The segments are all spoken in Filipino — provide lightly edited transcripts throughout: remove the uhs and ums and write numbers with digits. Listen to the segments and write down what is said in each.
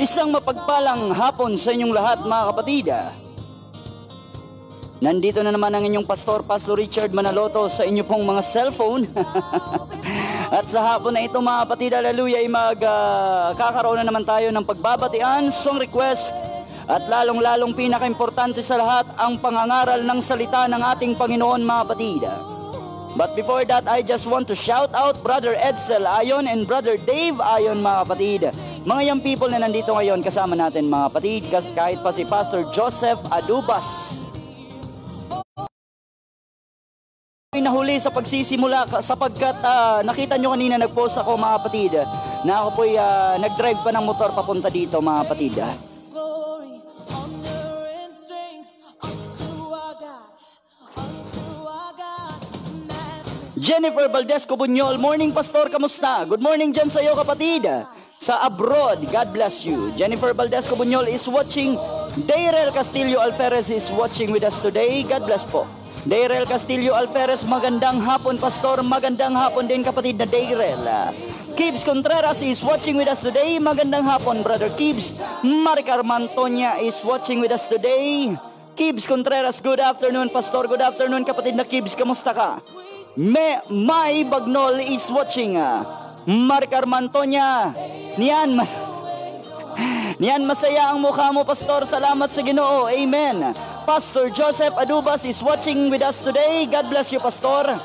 Isang mapagpalang hapon sa inyong lahat mga kapatid. Nandito na naman ang inyong pastor, Pastor Richard Manaloto sa inyo pong mga cellphone. At sa hapon na ito mga kapatid, hallelujah, ay magkakaroon na naman tayo ng pagbabatian, song request, at lalong-lalong pinaka-importante sa lahat, ang pangangaral ng salita ng ating Panginoon mga kapatid. But before that, I just want to shout out Brother Edsel Ayon and Brother Dave Ayon mga kapatid. Mga young people na nandito ngayon kasama natin mga kapatid, kahit pa si Pastor Joseph Adubas. Nahuli sa pagsisimula sapagkat nakita nyo kanina nag-post ako mga kapatid na ako po'y nag-drive pa ng motor papunta dito mga kapatid. Jennifer Valdez Cobuñol, morning pastor, kamusta? Good morning dyan sa iyo kapatid sa abroad, God bless you. Jennifer Valdez Cobuñol is watching. Daryl Castillo Alferez is watching with us today, God bless po. Daryl Castillo Alferez, magandang hapon pastor, magandang hapon din kapatid na Daryl. Kibs Contreras is watching with us today, magandang hapon brother Kibs. Maricar Mantonia is watching with us today. Kibs Contreras, good afternoon pastor, good afternoon kapatid na Kibs, kamusta ka? May Bagnol is watching. Maricar Mantonia, niyan masaya ang mukha mo pastor, salamat sa Ginoo, amen. Pastor Joseph Adubas is watching with us today, God bless you pastor.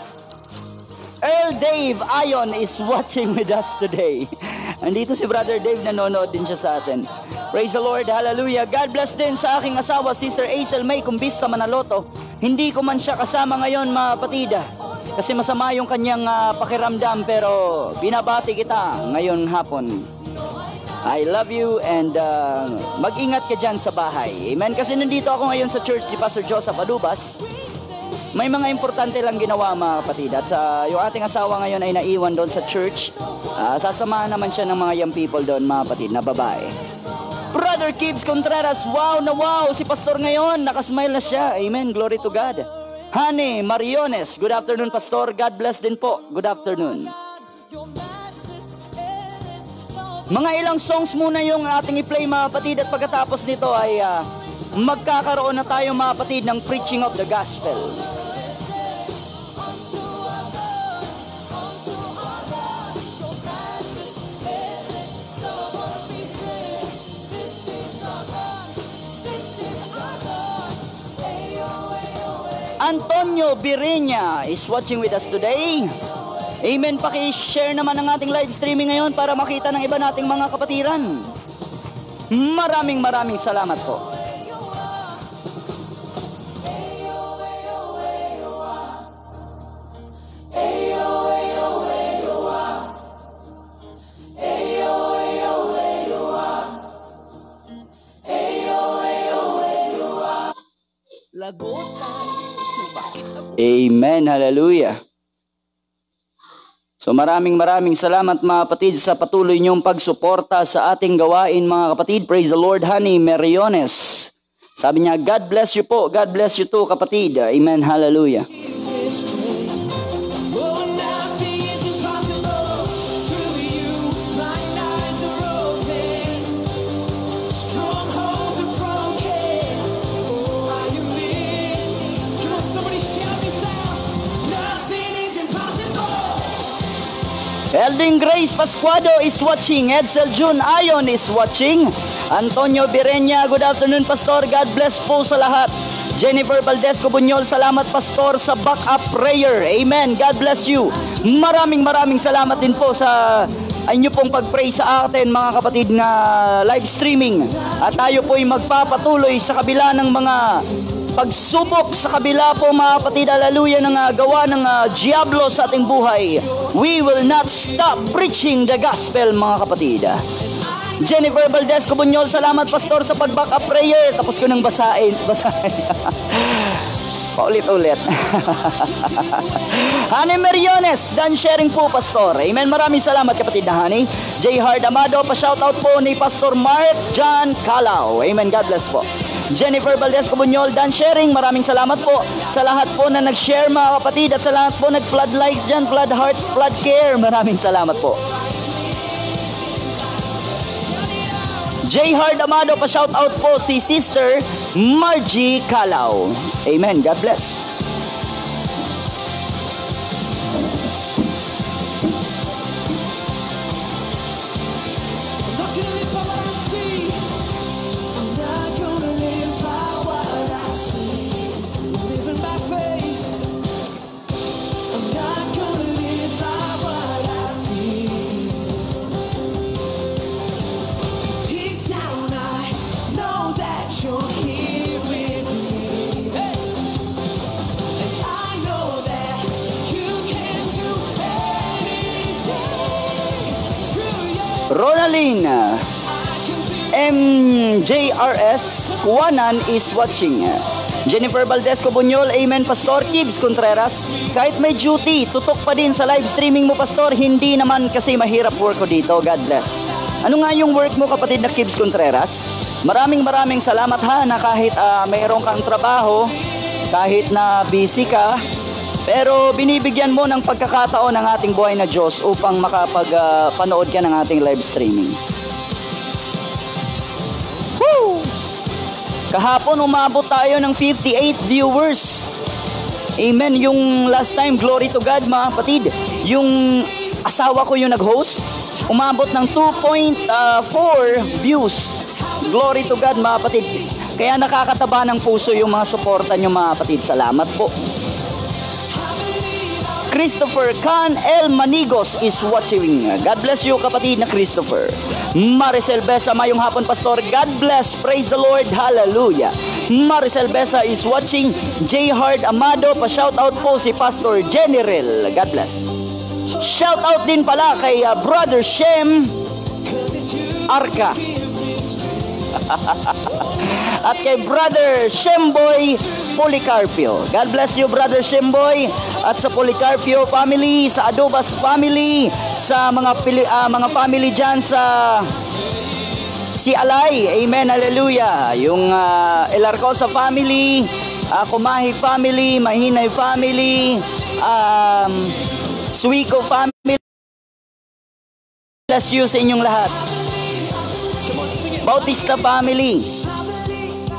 Earl Dave Ayon is watching with us today. Andito si Brother Dave, nanonood din siya sa atin. Praise the Lord, hallelujah. God bless din sa aking asawa, Sister Hazel May Kumbista Manaloto. Hindi ko man siya kasama ngayon mga kapatid, kasi masama yung kanyang pakiramdam, pero binabati kita ngayon hapon. I love you and mag-ingat ka dyan sa bahay. Amen. Kasi nandito ako ngayon sa church si Pastor Joseph Adubas. May mga importante lang ginawa mga kapatid. At yung ating asawa ngayon ay naiwan doon sa church. Sasamahan naman siya ng mga young people doon mga kapatid na babae. Brother Kibs Contreras, wow na wow. Si Pastor ngayon, nakasmile na siya. Amen. Glory to God. Honey Mariones, good afternoon pastor, God bless din po, good afternoon. Mga ilang songs muna yung ating i-play mga kapatid, at pagkatapos nito ay magkakaroon na tayo mga kapatid ng preaching of the gospel. Antonio Birreña is watching with us today. Amen. Paki-share naman ang ating live streaming ngayon para makita ng iba nating mga kapatiran. Maraming salamat po. Amen, hallelujah. So maraming salamat mga kapatid sa patuloy niyong pagsuporta sa ating gawain mga kapatid. Praise the Lord. Honey Mariones, sabi niya, God bless you po, God bless you too kapatid. Amen, hallelujah. Elding Grace Pascuado is watching. Edsel June Ayon is watching. Antonio Birreña, good afternoon pastor, God bless po sa lahat. Jennifer Valdez Cobuñol, salamat pastor sa backup prayer, amen, God bless you. Maraming salamat din po sa inyo pong pag-pray sa atin mga kapatid na live streaming. At tayo po'y magpapatuloy sa kabila ng mga pagsubok, sa kabila po mga kapatid, hallelujah, ng gawa ng diablo sa ating buhay. We will not stop preaching the gospel mga kapatid. Jennifer Valdez Cobuñol, salamat pastor sa pag-back up prayer. Tapos ko nang basahin. Paulit-ulit. Honey Mariones, done sharing po pastor. Amen, maraming salamat kapatid na Honey. J. Hard Amado, pa-shoutout po ni Pastor Mark John Calao. Amen, God bless po. Jennifer Valdez Cobuñol, done sharing. Maraming salamat po sa lahat po na nag-share mga kapatid, at sa lahat po nag-flood likes dyan, flood hearts, flood care. Maraming salamat po. J. Hard Amado, pa-shout out po si Sister Margie Calao. Amen. God bless. Ronaldine MJRS Kuwanan is watching. Jennifer Valdez Cobuñol, amen Pastor. Kibs Contreras, kahit may duty, tutok pa din sa live streaming mo Pastor. Hindi naman kasi mahirap work ko dito. God bless. Ano nga yung work mo kapatid na Kibs Contreras? Maraming salamat ha na kahit mayroon kang trabaho, kahit na busy ka, pero binibigyan mo ng pagkakataon ng ating buhay na Diyos upang makapag-panood ka ng ating live streaming. Woo! Kahapon umabot tayo ng 58 viewers. Amen. Yung last time, glory to God mga kapatid, yung asawa ko yung nag-host, umabot ng 2.4 views. Glory to God mga kapatid. Kaya nakakataba ng puso yung mga suporta nyo mga kapatid. Salamat po. Christopher Can El Manigos is watching. God bless you kapatid na Christopher. Maricel Besa, mayong hapon Pastor. God bless. Praise the Lord. Hallelujah. Maricel Besa is watching. J. Hard Amado, pa-shout out po si Pastor General. God bless. Shout out din pala kay Brother Shem Arca. At kay Brother Shemboy Policarpio. God bless you Brother Shemboy. At sa Policarpio family, sa Adobas family, sa mga family dyan sa si Alay. Amen, hallelujah. Yung Elarcosa family, Kumahi family, Mahinay family, Suico family. Bless you sa inyong lahat. Bautista family.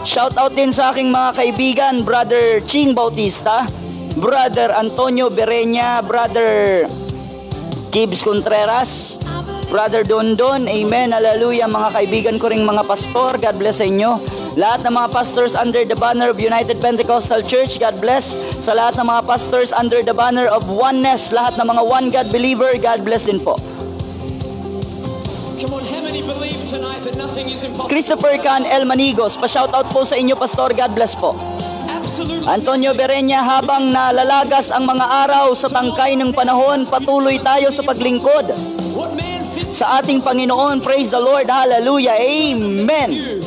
Shout out din sa aking mga kaibigan, Brother Ching Bautista, Brother Antonio Berenya, Brother Kibs Contreras, Brother Dondon, amen, hallelujah. Mga kaibigan ko ring mga pastor, God bless sa inyo. Lahat ng mga pastors under the banner of United Pentecostal Church, God bless. Sa lahat ng mga pastors under the banner of Oneness, lahat ng mga One God believer, God bless din po. Christopher Can El Manigos, pa-shoutout po sa inyo Pastor, God bless po. Antonio Berenya, habang nalalagas ang mga araw sa tangkay ng panahon, patuloy tayo sa paglingkod sa ating Panginoon. Praise the Lord, hallelujah, amen.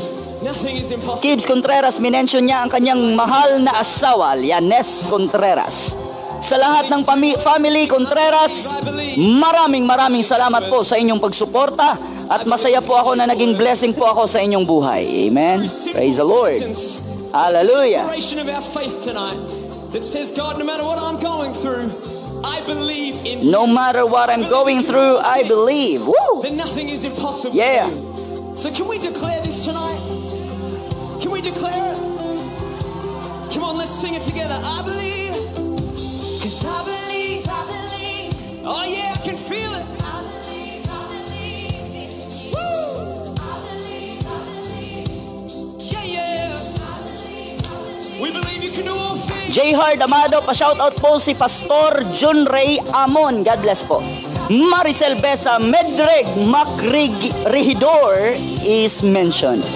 Kibs Contreras, minention niya ang kanyang mahal na asawa, Yanes Contreras. Sa lahat ng family Contreras, maraming salamat po sa inyong pagsuporta at masaya po ako na naging blessing po ako sa inyong buhay. Amen. Praise the Lord. Hallelujah. No matter what I'm going through, I believe. Woo! Yeah. So can we declare this tonight? Can we declare it? Come on, let's sing it together. I believe. Cause I believe, oh yeah, I can feel it. I believe in you. Woo! I believe. Yeah. We believe you can do all things. J. Hard Amado, pa-shoutout po si Pastor John Ray Amon. God bless po. Maricel Besa, Medreg Macregidor is mentioned.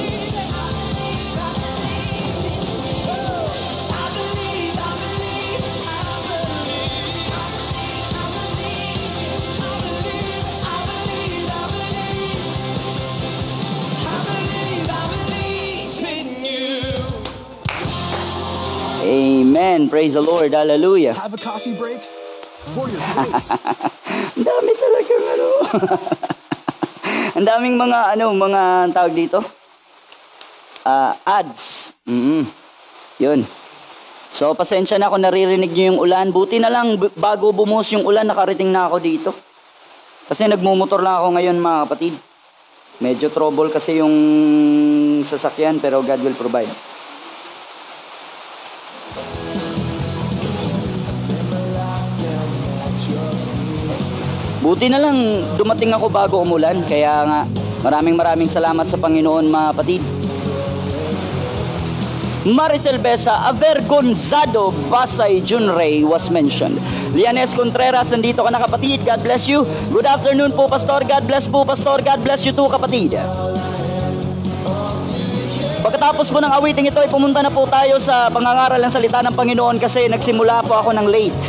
Amen. Praise the Lord. Hallelujah. Have a coffee break for your voice. Ang dami talagang Ang daming mga tawag dito. Ads. Yun. So, pasensya na kung naririnig nyo yung ulan. Buti na lang, bago bumuhos yung ulan, nakarating na ako dito. Kasi nagmumotor lang ako ngayon mga kapatid. Medyo trouble kasi yung sasakyan, pero God will provide. Buti na lang dumating ako bago umulan, kaya nga maraming salamat sa Panginoon, mga kapatid. Maricel Besa, Avergonzado, Pasay Junrey was mentioned. Lianes Contreras, nandito ka na kapatid. God bless you. Good afternoon po, Pastor. God bless po, Pastor. God bless you too, kapatid. Pagkatapos po ng awiting ito, ay pumunta na po tayo sa pangangaral ng salita ng Panginoon kasi nagsimula po ako ng late.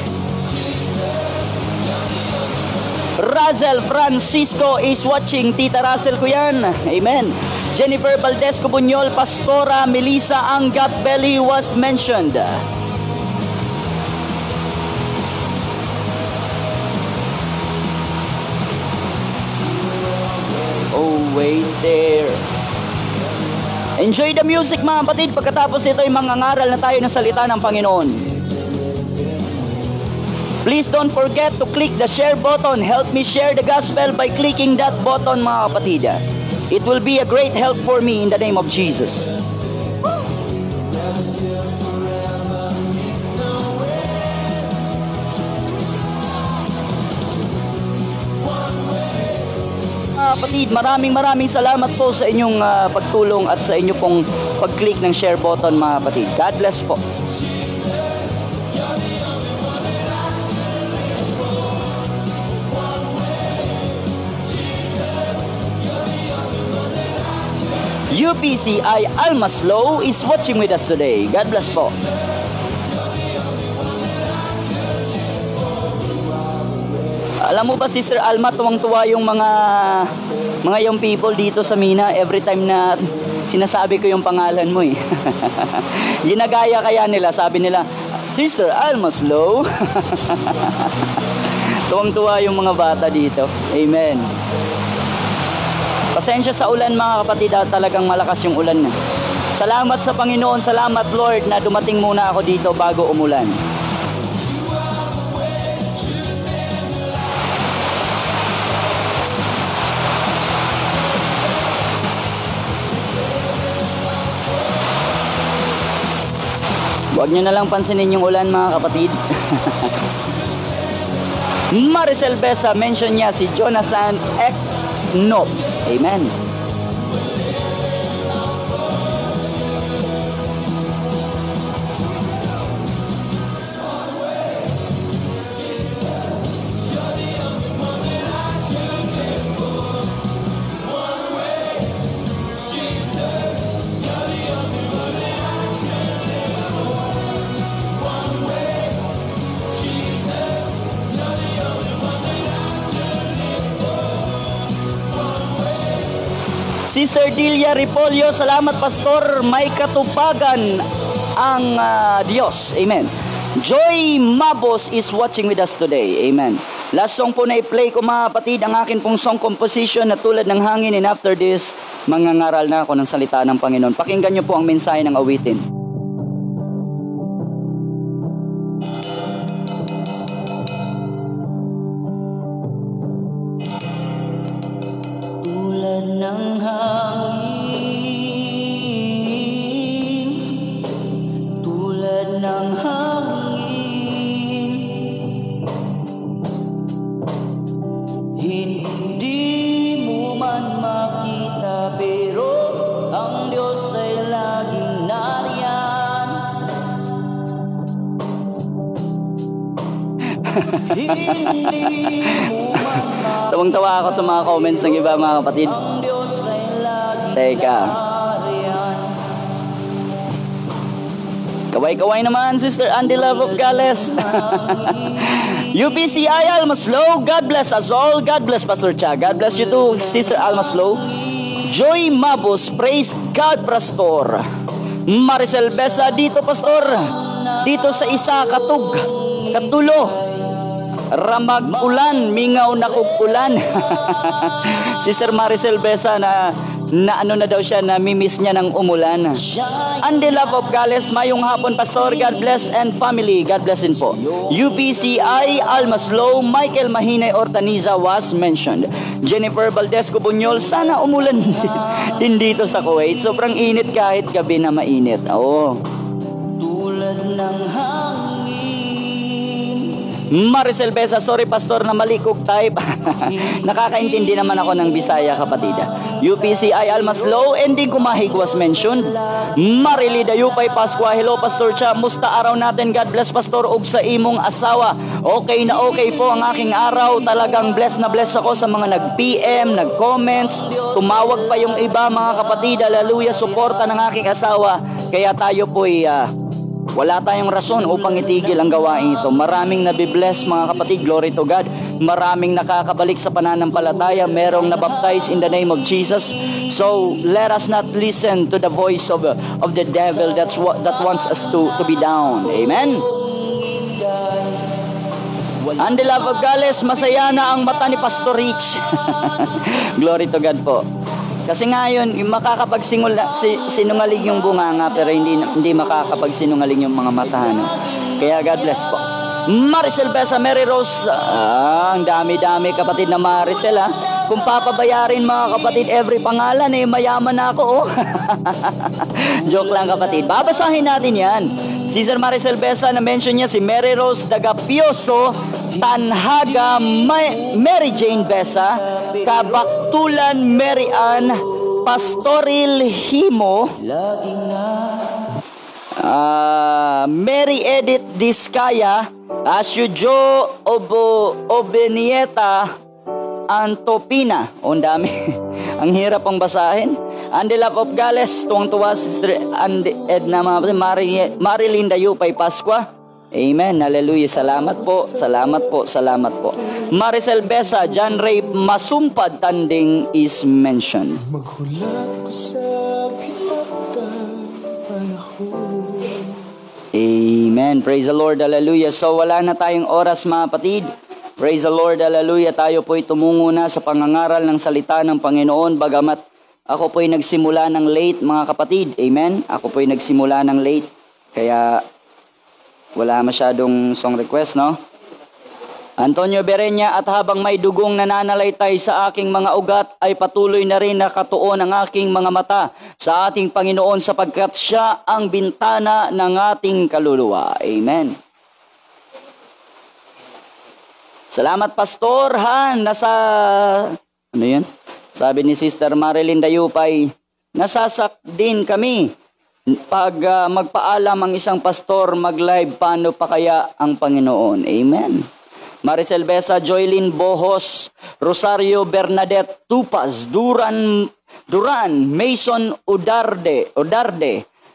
Razel Francisco is watching. Tita Razel ko yan. Amen. Jennifer Valdez Cobuñol, Pastora Melissa Angat Belly was mentioned. Always there. Enjoy the music, mga kapatid. Pagkatapos nito ay mangangaral na tayo ng salita ng Panginoon. Please don't forget to click the share button. Help me share the gospel by clicking that button, mga kapatid. It will be a great help for me in the name of Jesus. Kapatid, maraming salamat po sa inyong pagtulong at sa inyo pong pag-click ng share button, mga kapatid. God bless po. UPCI Almaslow is watching with us today. God bless po. Alam mo ba, Sister Alma, tuwang-tuwa yung mga young people dito sa Mina every time na sinasabi ko yung pangalan mo eh. Ginagaya kaya nila, sabi nila, Sister Almaslow. Tuwang-tuwa yung mga bata dito. Amen. Pasensya sa ulan, mga kapatid, talagang malakas yung ulan na. Salamat sa Panginoon, salamat Lord na dumating muna ako dito bago umulan. Huwag nyo na lang pansinin yung ulan, mga kapatid. Maricel Besa, mention niya si Jonathan Eknop. Amen. Sister Delia Ripolio, salamat Pastor, may katupagan ang Diyos. Amen. Joy Mabos is watching with us today. Amen. Last song po na i-play ko, mga kapatid, ang akin pong song composition na Tulad ng Hangin, and after this, mangangaral na ako ng salita ng Panginoon. Pakinggan niyo po ang mensahe ng awitin. Tulad ng hangin, tulad ng hangin, hindi mo man makita pero ang Diyos ay laging nariyan. Hindi mo man tawang-tawa ako sa mga comments ng iba, mga kapatid. Teka. Kaway-kaway naman, Sister Andy Love of Gales. UPCI Almaslow, God bless us all. God bless Pastor Cha. God bless you too, Sister Almaslow. Joy Mabos, praise God, Pastor. Maricel Besa, dito Pastor. Dito sa isa, Katulo. Ramag ulan, mingaw na kukulan. Sister Maricel Besa, na na ano na daw siya, na mimiss niya ng umulan. Andy Love of Gales, mayong hapon Pastor, God bless and family, God bless din po. UPCI, Almaslow, Michael Mahinay Ortaniza was mentioned. Jennifer Valdez Cubuñol, sana umulan din dito sa Kuwait. Sobrang init kahit gabi na mainit. Oo. Tulad ng Maricel Besa, sorry Pastor na mali cook type. Nakakaintindi naman ako ng Bisaya, kapatid. UPCI Almaslow, ending kumahig was mentioned. Marily Dayupay Pascua, hello Pastor Cha, musta araw natin, God bless Pastor, ug sa imong asawa. Okay na okay po ang aking araw, talagang bless na bless ako sa mga nag-PM, nag-comments, tumawag pa yung iba mga kapatid, hallelujah, suporta ng aking asawa. Kaya tayo po'y wala tayong rason upang itigil ang gawain ito. Maraming nabibless mga kapatid, glory to God. Maraming nakakabalik sa pananampalataya, merong nabaptize in the name of Jesus. So let us not listen to the voice of the devil that wants us to be down. Amen. And the love of Gales, masaya na ang mata ni Pastor Rich. Glory to God po. Kasi ngayon, makakapagsinungaling yung bunganga pero hindi makakapagsinungaling yung mga mata. No? Kaya God bless po. Maricel Besa, Mary Rose, ang dami-dami kapatid na Maricel ha. Kung papabayarin mga kapatid every pangalan mayaman na ako. Oh. Joke lang kapatid. Babasahin natin yan. Cesar Maricel Besa, na-mention niya si Mary Rose Dagapioso, Tanhaga, Mary Jane Besa, Kabaktulan Mary Ann, Pastoril Himo, Mary Edith Diskaya, Asyujo Obenieta Antopina. Ang dami. Ang hirap ang basahin. And the love of Gales, tuwang-tuwa Sister Edna, Marilyn Dayupay Pascua. Amen. Hallelujah. Salamat po. Salamat po. Salamat po. Maricel Besa, John Ray Masumpad Tanding is mentioned. Maghulat ko sa Amen. Praise the Lord. Hallelujah. So wala na tayong oras mga kapatid. Praise the Lord. Hallelujah. Tayo po'y tumungo na sa pangangaral ng salita ng Panginoon. Bagamat ako po'y nagsimula ng late mga kapatid. Amen. Ako po'y nagsimula ng late. Kaya wala masyadong song request, no? Antonio Berenya, at habang may dugong nananalaytay sa aking mga ugat, ay patuloy na rin nakatuon ang aking mga mata sa ating Panginoon sapagkat siya ang bintana ng ating kaluluwa. Amen. Salamat Pastor, ha? Ano yan? Sabi ni Sister Marilyn Dayupay, nasasak din kami. Pag magpaalam ang isang pastor, mag-live, paano pa kaya ang Panginoon? Amen. Maricel Besa, Joylyn Bohos, Rosario Bernadette Tupaz, Duran, Mason Udarde,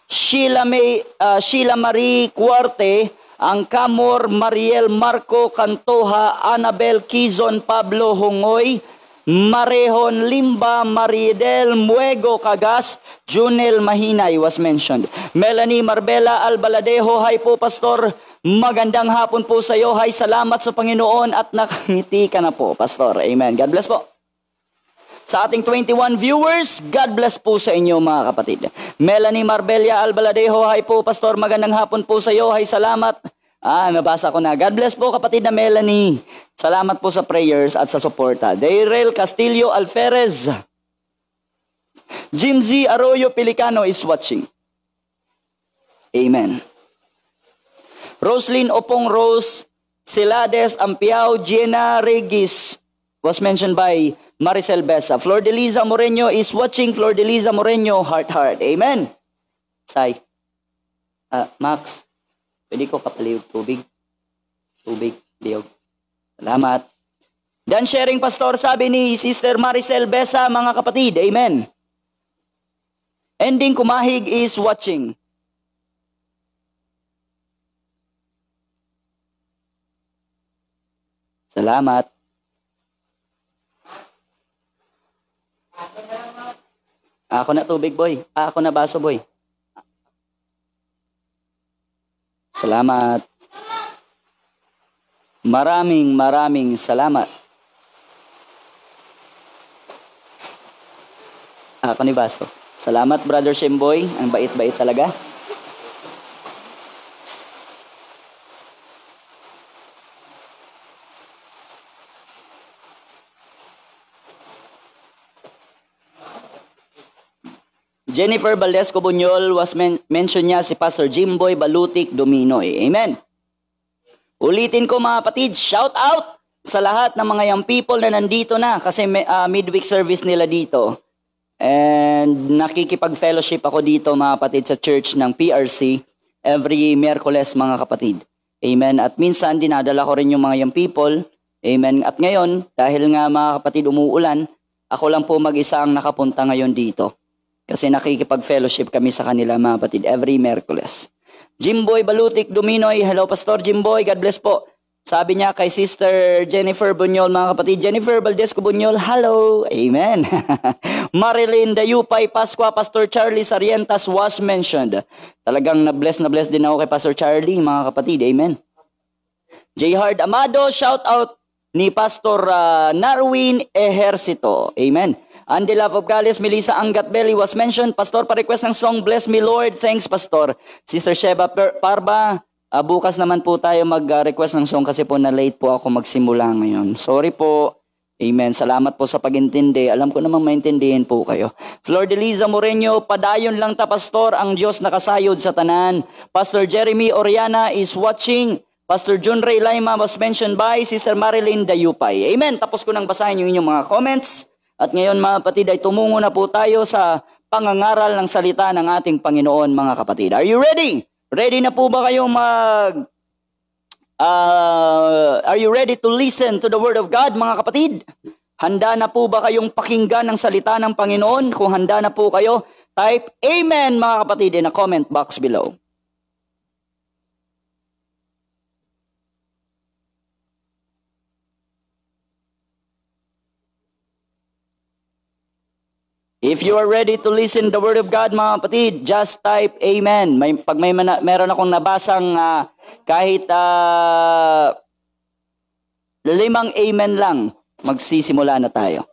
Sheila Marie Cuarte, Angkamor, Mariel Marco Cantoja, Annabel Quizon, Pablo Hongoy, Marehon Limba, Maridel Muego Cagas, Junel Mahinay was mentioned. Melanie Marbella Albaladejo, hi po Pastor. Magandang hapon po sa iyo. Hi, salamat sa Panginoon at nakangiti ka na po, Pastor. Amen. God bless po. Sa ating 21 viewers, God bless po sa inyo mga kapatid. Melanie Marbella Albaladejo, hi po Pastor. Magandang hapon po sa iyo. Hi, salamat. Nabasa ko na. God bless po kapatid na Melanie. Salamat po sa prayers at sa suporta. Daryl Castillo Alferez. Jim Z. Arroyo Pelicano is watching. Amen. Roslyn Opong Rose Celades Ampiao Jenna Regis was mentioned by Maricel Besa. Flor de Liza Moreno is watching. Flor de Liza Moreno, heart. Amen. Say. Max. Pwede ko kapaliw tubig. Liog. Salamat. Dan sharing Pastor, sabi ni Sister Maricel Besa, mga kapatid. Amen. Ending kumahig is watching. Salamat. Ako na tubig, boy. Ako na baso, boy. Salamat. Maraming salamat. Ako ni Basto. Salamat, Brother Shemboy. Ang bait-bait talaga. Jennifer Valdez Cobuñol was mention niya si Pastor Jimboy Balutik Dominoy. Amen. Ulitin ko mga kapatid, shout out sa lahat ng mga young people na nandito na kasi midweek service nila dito. And nakikipag-fellowship ako dito mga kapatid sa church ng PRC every Miyerkules mga kapatid. Amen. At minsan dinadala ko rin yung mga young people. Amen. At ngayon, dahil nga mga kapatid umuulan, ako lang po mag-isa ang nakapunta ngayon dito. Kasi nakikipag-fellowship kami sa kanila mga kapatid every Miyerkules. Jimboy Balutik Dominoy, hello Pastor Jimboy, God bless po. Sabi niya kay Sister Jennifer Bunyol, mga kapatid, Jennifer Valdez Bunyol, hello, amen. Marilyn Dayupay Pasqua, Pastor Charlie Sarientas was mentioned. Talagang na-bless din ako kay Pastor Charlie, mga kapatid, amen. J. Hard Amado, shout out ni Pastor Narwin Ejercito, amen. Andy Love of Gales, Melissa Angat Belly was mentioned. Pastor, pa-request ng song, Bless Me Lord. Thanks, Pastor. Sister Sheba Parba, bukas naman po tayo mag-request ng song kasi po na-late po ako magsimula ngayon. Sorry po. Amen. Salamat po sa pag-intindi. Alam ko namang maintindihin po kayo. Flor de Liza Moreno, padayon lang ta, Pastor, ang Diyos nakasayod sa tanan. Pastor Jeremy Oriana is watching. Pastor John Ray Laima was mentioned by Sister Marilyn Dayupay. Amen. Tapos ko nang basahin yung inyong mga comments. At ngayon mga kapatid ay tumungo na po tayo sa pangangaral ng salita ng ating Panginoon mga kapatid. Are you ready? Ready na po ba kayong are you ready to listen to the Word of God mga kapatid? Handa na po ba kayong pakinggan ng salita ng Panginoon? Kung handa na po kayo, type Amen mga kapatid in a comment box below. If you are ready to listen the Word of God, mga kapatid, just type Amen. Pag meron akong nabasang kahit 5 Amen lang, magsisimula na tayo.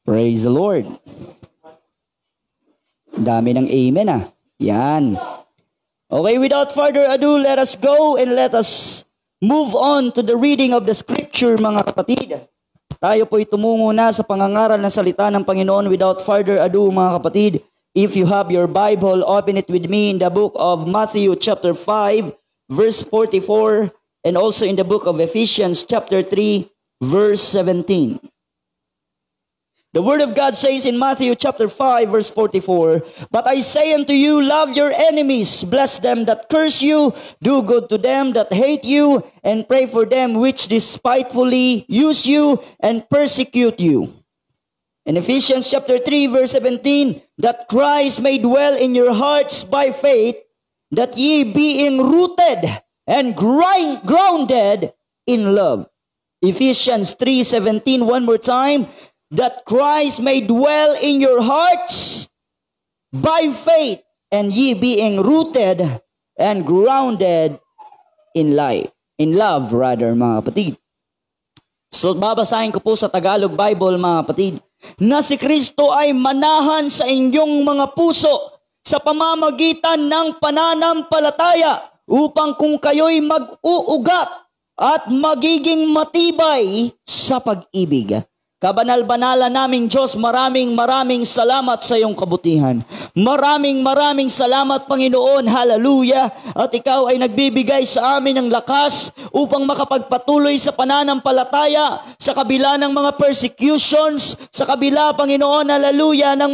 Praise the Lord. Dami ng amen Yan. Okay, without further ado, let us go and let us move on to the reading of the scripture, mga kapatid. Tayo po'y tumungo na sa pangangaral ng salita ng Panginoon. Without further ado, mga kapatid, if you have your Bible, open it with me in the book of Matthew chapter 5, verse 44, and also in the book of Ephesians chapter 3, verse 17. The Word of God says in Matthew chapter 5, verse 44, But I say unto you, love your enemies, bless them that curse you, do good to them that hate you, and pray for them which despitefully use you and persecute you. In Ephesians chapter 3, verse 17, that Christ may dwell in your hearts by faith, that ye being rooted and grounded in love. Ephesians 3:17, one more time, that Christ may dwell in your hearts by faith, and ye being rooted and grounded in love, mga kapatid. So babasahin ko po sa Tagalog Bible, mga kapatid, na si Kristo ay manahan sa inyong mga puso sa pamamagitan ng pananampalataya upang kung kayo'y mag-uugat at magiging matibay sa pag-ibig. Kabanal-banalan naming Diyos, maraming salamat sa iyong kabutihan. Maraming salamat, Panginoon. Hallelujah. At ikaw ay nagbibigay sa amin ng lakas upang makapagpatuloy sa pananampalataya sa kabila ng mga persecutions, sa kabila, Panginoon, hallelujah, ng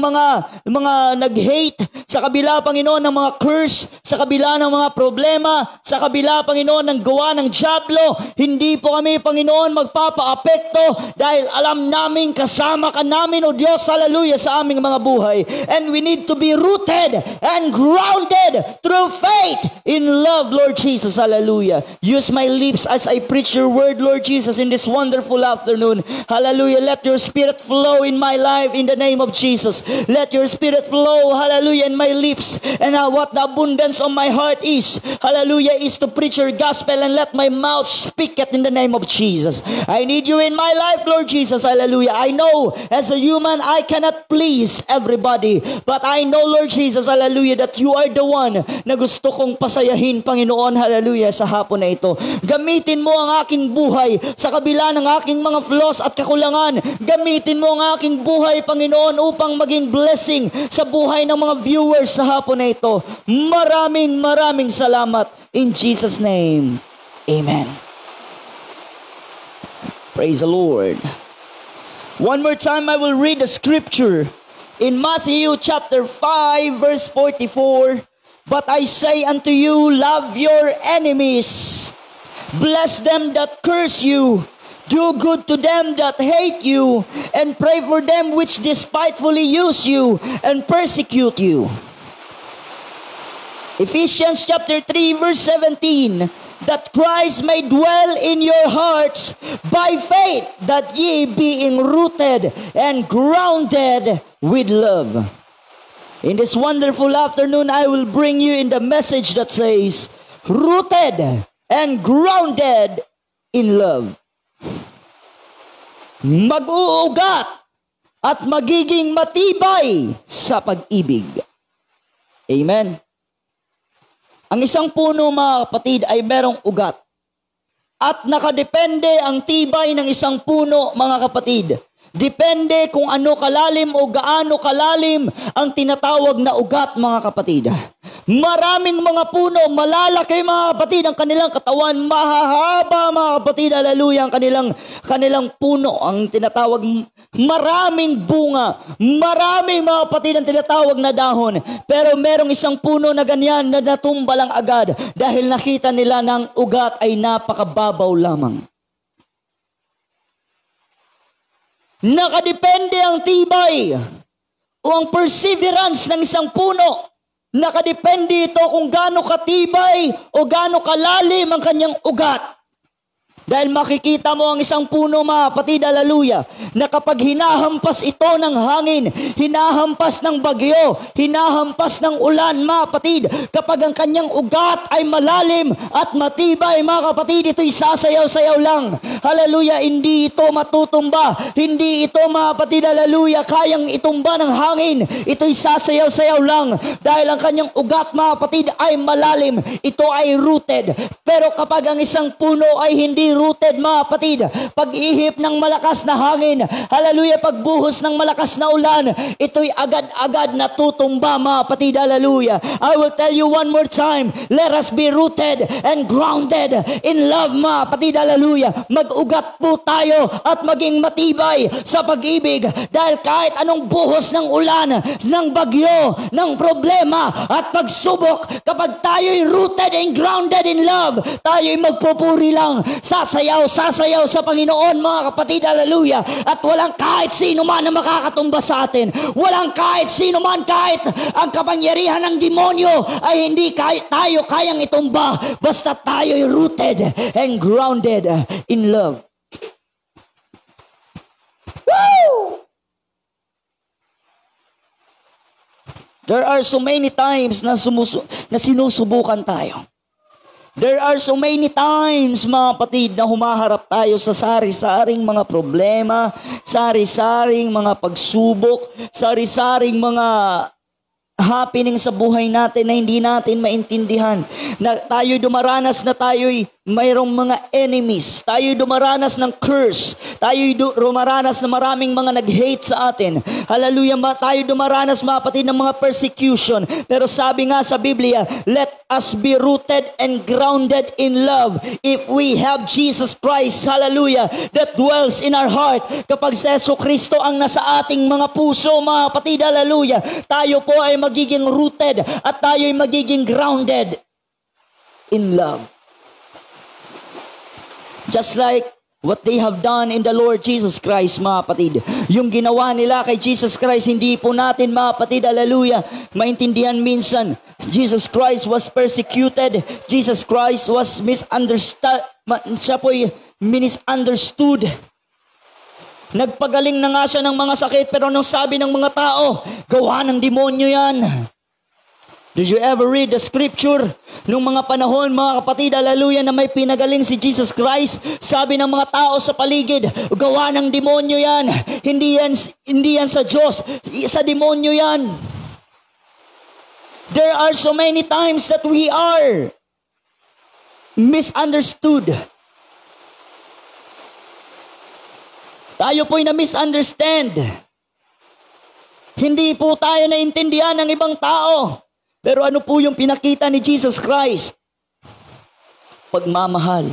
mga nag-hate, sa kabila, Panginoon, ng mga curse, sa kabila ng mga problema, sa kabila, Panginoon, ng gawa ng dyablo. Hindi po kami, Panginoon, magpapa-apekto dahil alam namin, kasama ka namin, O Diyos, hallelujah, sa aming mga buhay. And we need to be rooted and grounded through faith in love, Lord Jesus, hallelujah. Use my lips as I preach your word, Lord Jesus, in this wonderful afternoon. Hallelujah. Let your spirit flow in my life in the name of Jesus. Let your spirit flow, hallelujah, in my lips. And what the abundance of my heart is, hallelujah, is to preach your gospel, and let my mouth speak it in the name of Jesus. I need you in my life, Lord Jesus, hallelujah. I know as a human I cannot please everybody, but I know, Lord Jesus, hallelujah, that you are the one na gusto kong pasayahin, Panginoon, hallelujah, sa hapon na ito. Gamitin mo ang aking buhay sa kabila ng aking mga flaws at kakulangan. Gamitin mo ang aking buhay, Panginoon, upang maging blessing sa buhay ng mga viewers sa hapon na ito. Maraming salamat. In Jesus' name, amen. Praise the Lord. One more time, I will read the scripture in Matthew chapter 5, verse 44. But I say unto you, love your enemies, bless them that curse you, do good to them that hate you, and pray for them which despitefully use you and persecute you. Ephesians chapter 3, verse 17. That Christ may dwell in your hearts by faith, that ye being rooted and grounded with love. In this wonderful afternoon, I will bring you in the message that says, rooted and grounded in love. Mag-uugat at magiging matibay sa pag-ibig. Amen. Ang isang puno, mga kapatid, ay merong ugat. At nakadepende ang tibay ng isang puno, mga kapatid. Depende kung ano kalalim o gaano kalalim ang tinatawag na ugat, mga kapatid. Maraming mga puno, malalaki, mga kapatid, ang kanilang katawan, mahahaba, mga kapatid, hallelujah, ang kanilang puno, ang tinatawag, maraming bunga, maraming, mga kapatid, ang tinatawag na dahon. Pero merong isang puno na ganyan na natumba lang agad dahil nakita nila ng ugat ay napakababaw lamang. Nakadepende ang tibay o ang perseverance ng isang puno. Nakadepende ito kung gaano katibay o gaano kalalim ang kanyang ugat. Dahil makikita mo ang isang puno, mga kapatid, hallelujah, na kapag hinahampas ito ng hangin, hinahampas ng bagyo, hinahampas ng ulan, mga kapatid, kapag ang kanyang ugat ay malalim at matibay, mga kapatid, ito'y sasayaw-sayaw lang. Hallelujah, hindi ito matutumba. Hindi ito, mga kapatid, hallelujah, kayang itumba ng hangin. Ito'y sasayaw-sayaw lang. Dahil ang kanyang ugat, mga kapatid, ay malalim. Ito ay rooted. Pero kapag ang isang puno ay hindi rooted, mga kapatid, pag-ihip ng malakas na hangin, hallelujah, pagbuhos ng malakas na ulan, ito'y agad-agad natutumba, mga kapatid, hallelujah. I will tell you one more time, let us be rooted and grounded in love, mga kapatid, hallelujah. Mag-ugat po tayo at maging matibay sa pag-ibig, dahil kahit anong buhos ng ulan, ng bagyo, ng problema at pagsubok, kapag tayo'y rooted and grounded in love, tayo'y magpupuri lang, sasayaw sa Panginoon, mga kapatid, hallelujah. At walang kahit sino man na makakatumba sa atin. Walang kahit sino man, kahit ang kapangyarihan ng demonyo ay hindi tayo kayang itumba. Basta tayo'y rooted and grounded in love. Woo! There are so many times na sinusubukan tayo. There are so many times, mga kapatid, na humaharap tayo sa sari-saring mga problema, sari-saring mga pagsubok, sari-saring mga happening sa buhay natin na hindi natin maintindihan. Na tayo dumaranas na tayo'y mayroong mga enemies. Tayo dumaranas ng curse. Tayo dumaranas na maraming mga nag-hate sa atin. Hallelujah. Tayo dumaranas, mga kapatid, ng mga persecution. Pero sabi nga sa Biblia, let us be rooted and grounded in love. If we have Jesus Christ, hallelujah, that dwells in our heart. Kapag si Yesu Kristo ang nasa ating mga puso, mga kapatid, hallelujah, tayo po ay magiging rooted at tayo ay magiging grounded in love. Just like What they have done in the Lord Jesus Christ, mga kapatid. Yung ginawa nila kay Jesus Christ, hindi po natin, mga kapatid, hallelujah, maintindihan minsan. Jesus Christ was persecuted. Jesus Christ was misunderstood. Siya po'y misunderstood. Nagpagaling na nga siya ng mga sakit, pero nung sabi ng mga tao, gawa ng demonyo yan. Did you ever read the scripture? Nung mga panahon, mga kapatid, hallelujah, na may pinagaling si Jesus Christ, sabi ng mga tao sa paligid, gawa ng demonyo yan. Hindi yan sa Diyos, sa demonyo yan. There are so many times that we are misunderstood. Tayo po'y na-misunderstand. Hindi po tayo naintindihan ng ibang tao. Pero ano po yung pinakita ni Jesus Christ? Pagmamahal.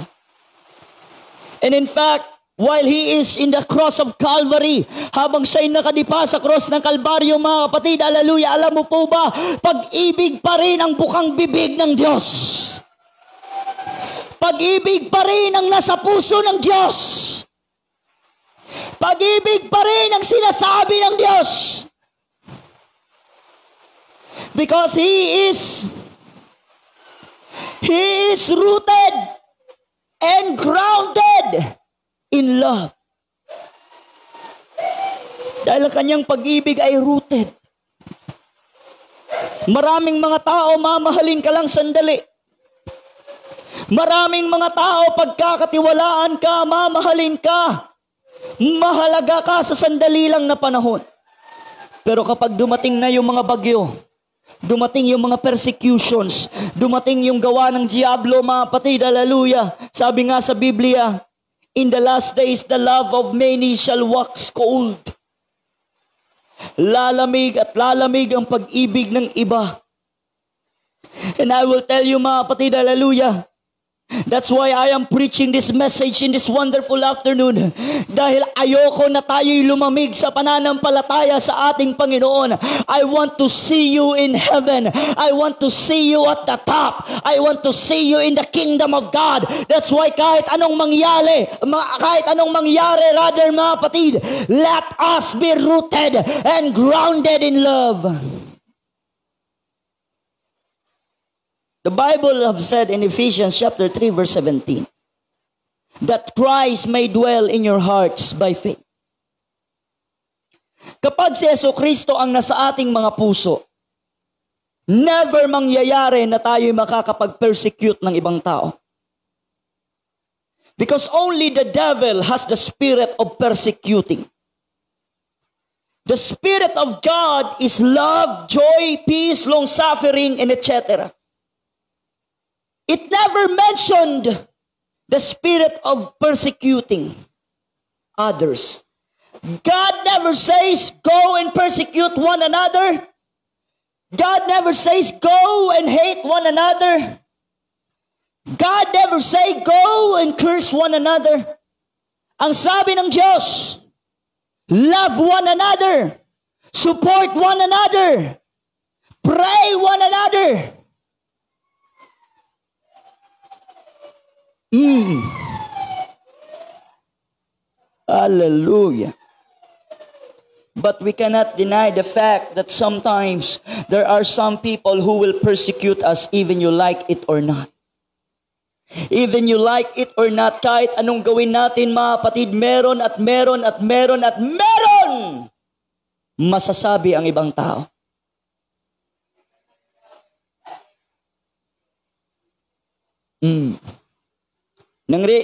And in fact, while He is in the cross of Calvary, habang siya'y nakadipa sa cross ng Kalbaryo, mga kapatid, hallelujah, alam mo po ba, pag-ibig pa rin ang bukang bibig ng Diyos. Pag-ibig pa rin ang nasa puso ng Diyos. Pag-ibig pa rin ang sinasabi ng Diyos. Because He is rooted and grounded in love. Dahil ang kanyang pag-ibig ay rooted. Maraming mga tao, mamahalin ka lang sandali. Maraming mga tao, pagkakatiwalaan ka, mamahalin ka. Mahalaga ka sa sandali lang na panahon. Pero kapag dumating na yung mga bagyo, dumating yung mga persecutions, dumating yung gawa ng diablo, mga kapatid, hallelujah. Sabi nga sa Biblia, in the last days, the love of many shall wax cold. Lalamig at lalamig ang pag-ibig ng iba. And I will tell you, mga kapatid, hallelujah, that's why I am preaching this message in this wonderful afternoon. Dahil ayoko na tayo'y lumamig sa pananampalataya sa ating Panginoon. I want to see you in heaven. I want to see you at the top. I want to see you in the kingdom of God. That's why kahit anong mangyari, rather, mga kapatid, let us be rooted and grounded in love. The Bible have said in Ephesians chapter 3 verse 17 that Christ may dwell in your hearts by faith. Kapag si Jesucristo ang nasa ating mga puso, never mangyayari na tayo makakapag-persecute ng ibang tao. Because only the devil has the spirit of persecuting. The Spirit of God is love, joy, peace, long-suffering, and etc. It never mentioned the spirit of persecuting others. God never says, go and persecute one another. God never says, go and hate one another. God never say, go and curse one another. Ang sabi ng Diyos, love one another. Support one another. Pray one another. Hallelujah. But we cannot deny the fact that sometimes there are some people who will persecute us even you like it or not. Even you like it or not, kahit anong gawin natin, mga kapatid, meron at meron at meron at meron masasabi ang ibang tao.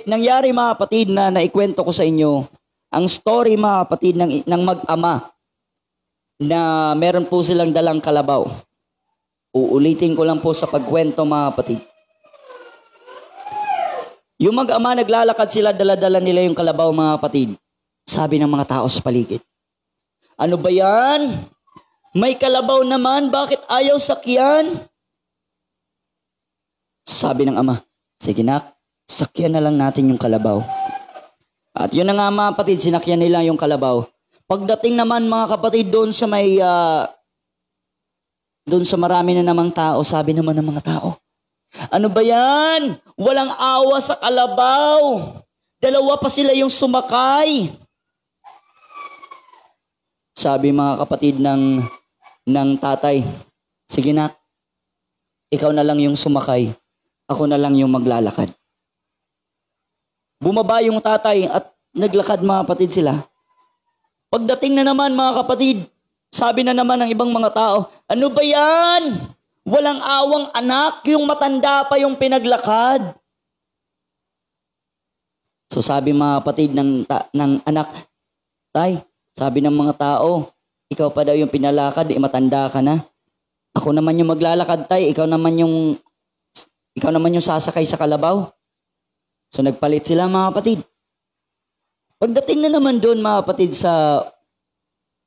Nangyari, mga kapatid, na naikwento ko sa inyo ang story, mga kapatid, ng mag-ama na meron po silang dalang kalabaw. Uulitin ko lang po sa pagkwento, mga kapatid. Yung mag-ama, naglalakad sila, dala-dala nila yung kalabaw, mga kapatid. Sabi ng mga tao sa paligid, ano ba yan? May kalabaw naman, bakit ayaw sakyan? Sabi ng ama, sige nak, sakyan na lang natin yung kalabaw. At yun na nga, mga kapatid, sinakyan nila yung kalabaw. Pagdating naman, mga kapatid, doon sa marami na namang tao, sabi naman ng mga tao, ano ba yan? Walang awa sa kalabaw. Dalawa pa sila yung sumakay. Sabi mga kapatid ng tatay, sige na, ikaw na lang yung sumakay. Ako na lang yung maglalakad. Bumaba yung tatay at naglakad mga kapatid sila. Pagdating na naman mga kapatid, sabi na naman ng ibang mga tao, ano ba yan? Walang awang anak, yung matanda pa yung pinaglakad. So sabi mga kapatid ng anak, tay, sabi ng mga tao, ikaw pa daw yung pinalakad, matanda ka na. Ako naman yung maglalakad, tay, ikaw naman yung sasakay sa kalabaw. So nagpalit sila mga kapatid. Pagdating na naman doon mga kapatid sa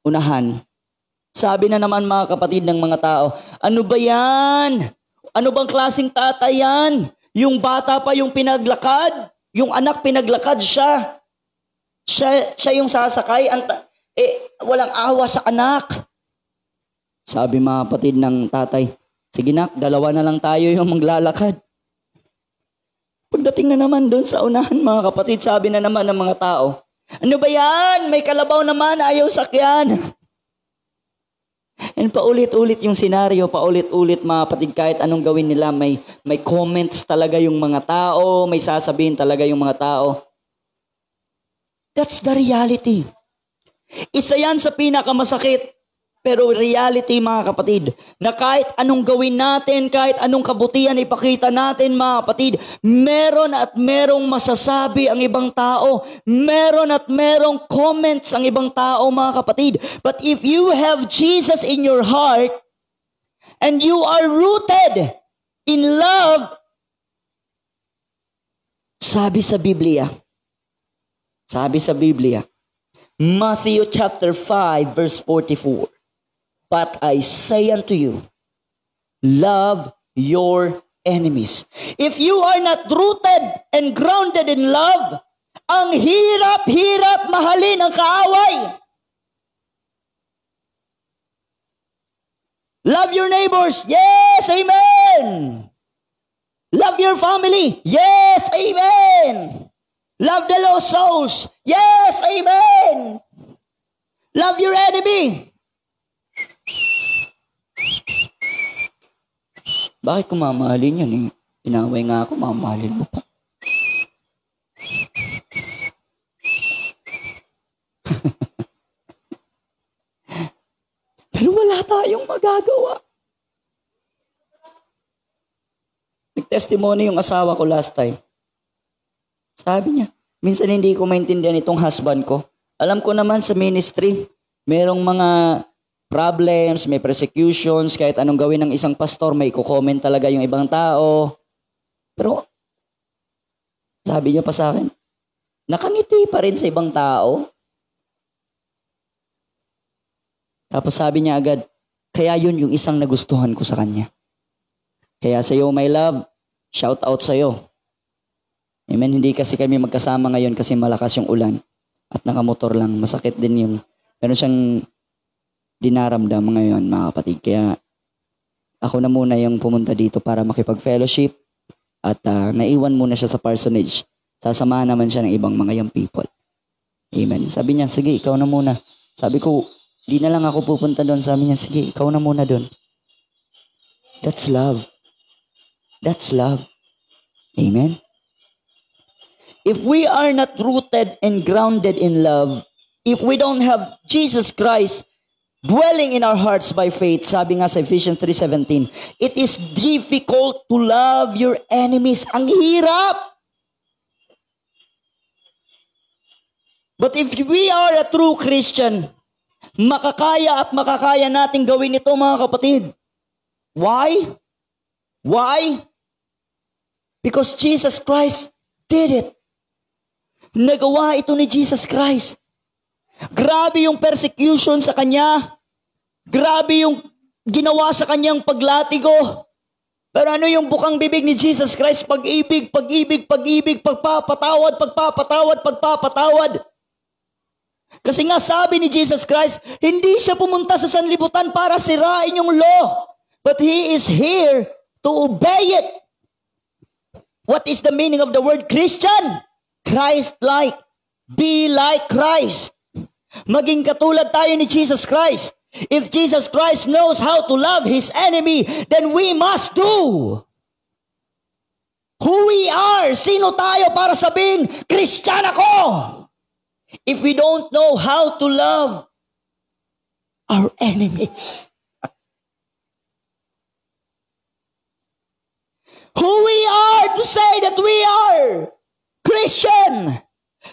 unahan, sabi na naman mga kapatid ng mga tao, ano ba yan? Ano bang klaseng tatay yan? Yung bata pa yung pinaglakad? Yung anak pinaglakad siya. Siya yung sasakay. Walang awa sa anak. Sabi mga kapatid ng tatay, sige nak, dalawa na lang tayo yung maglalakad. Pagdating na naman doon sa unahan mga kapatid, sabi na naman ng mga tao, ano ba yan? May kalabaw naman, ayaw sakyan. And paulit-ulit yung senaryo, paulit-ulit mga kapatid, kahit anong gawin nila, may comments talaga yung mga tao, may sasabihin talaga yung mga tao. That's the reality. Isa yan sa pinakamasakit. Pero reality mga kapatid, na kahit anong gawin natin, kahit anong kabutihan ipakita natin mga kapatid, meron at merong masasabi ang ibang tao. Meron at merong comments ang ibang tao mga kapatid. But if you have Jesus in your heart, and you are rooted in love, sabi sa Biblia, Matthew chapter 5 verse 44, but I say unto you, love your enemies. If you are not rooted and grounded in love, ang hirap-hirap mahalin ang kaaway. Love your neighbors. Yes, amen. Love your family. Yes, amen. Love the lost souls. Yes, amen. Love your enemy. Bakit ko mamahalin yun eh? Inaway nga ako, mamahalin mo pa. Pero wala tayong magagawa. Nag-testimony yung asawa ko last time. Sabi niya, minsan hindi ko maintindihan itong husband ko. Alam ko naman sa ministry, merong mga problems, may persecutions, kahit anong gawin ng isang pastor, may i-comment talaga yung ibang tao. Pero, sabi niya pa sa akin, nakangiti pa rin sa ibang tao. Tapos sabi niya agad, kaya yun yung isang nagustuhan ko sa kanya. Kaya sa iyo, my love, shout out sa iyo. Amen, hindi kasi kami magkasama ngayon kasi malakas yung ulan. At nakamotor lang, masakit din yung, meron siyang dinaramdam ngayon, mga kapatid. Kaya ako na muna yung pumunta dito para makipag-fellowship at naiwan muna siya sa parsonage. Sasamahan naman siya ng ibang mga young people. Amen. Sabi niya, sige, ikaw na muna. Sabi ko, di na lang ako pupunta doon. Sabi niya, sige, ikaw na muna doon. That's love. That's love. Amen. If we are not rooted and grounded in love, if we don't have Jesus Christ dwelling in our hearts by faith, sabi nga sa Ephesians 3:17, it is difficult to love your enemies. Ang hirap! But if we are a true Christian, makakaya at makakaya nating gawin ito mga kapatid. Why? Why? Because Jesus Christ did it. Nagawa ito ni Jesus Christ. Grabe yung persecution sa kanya. Grabe yung ginawa sa kanyang paglatigo. Pero ano yung bukang bibig ni Jesus Christ? Pag-ibig, pag-ibig, pag-ibig, pagpapatawad, pagpapatawad, pagpapatawad. Kasi nga sabi ni Jesus Christ, hindi siya pumunta sa sanlibutan para sirain yung law. But He is here to obey it. What is the meaning of the word Christian? Christ-like. Be like Christ. Maging katulad tayo ni Jesus Christ. If Jesus Christ knows how to love His enemy, then we must do. Who we are, sino tayo para sabing, Christian ako? If we don't know how to love our enemies. Who we are to say that we are Christian.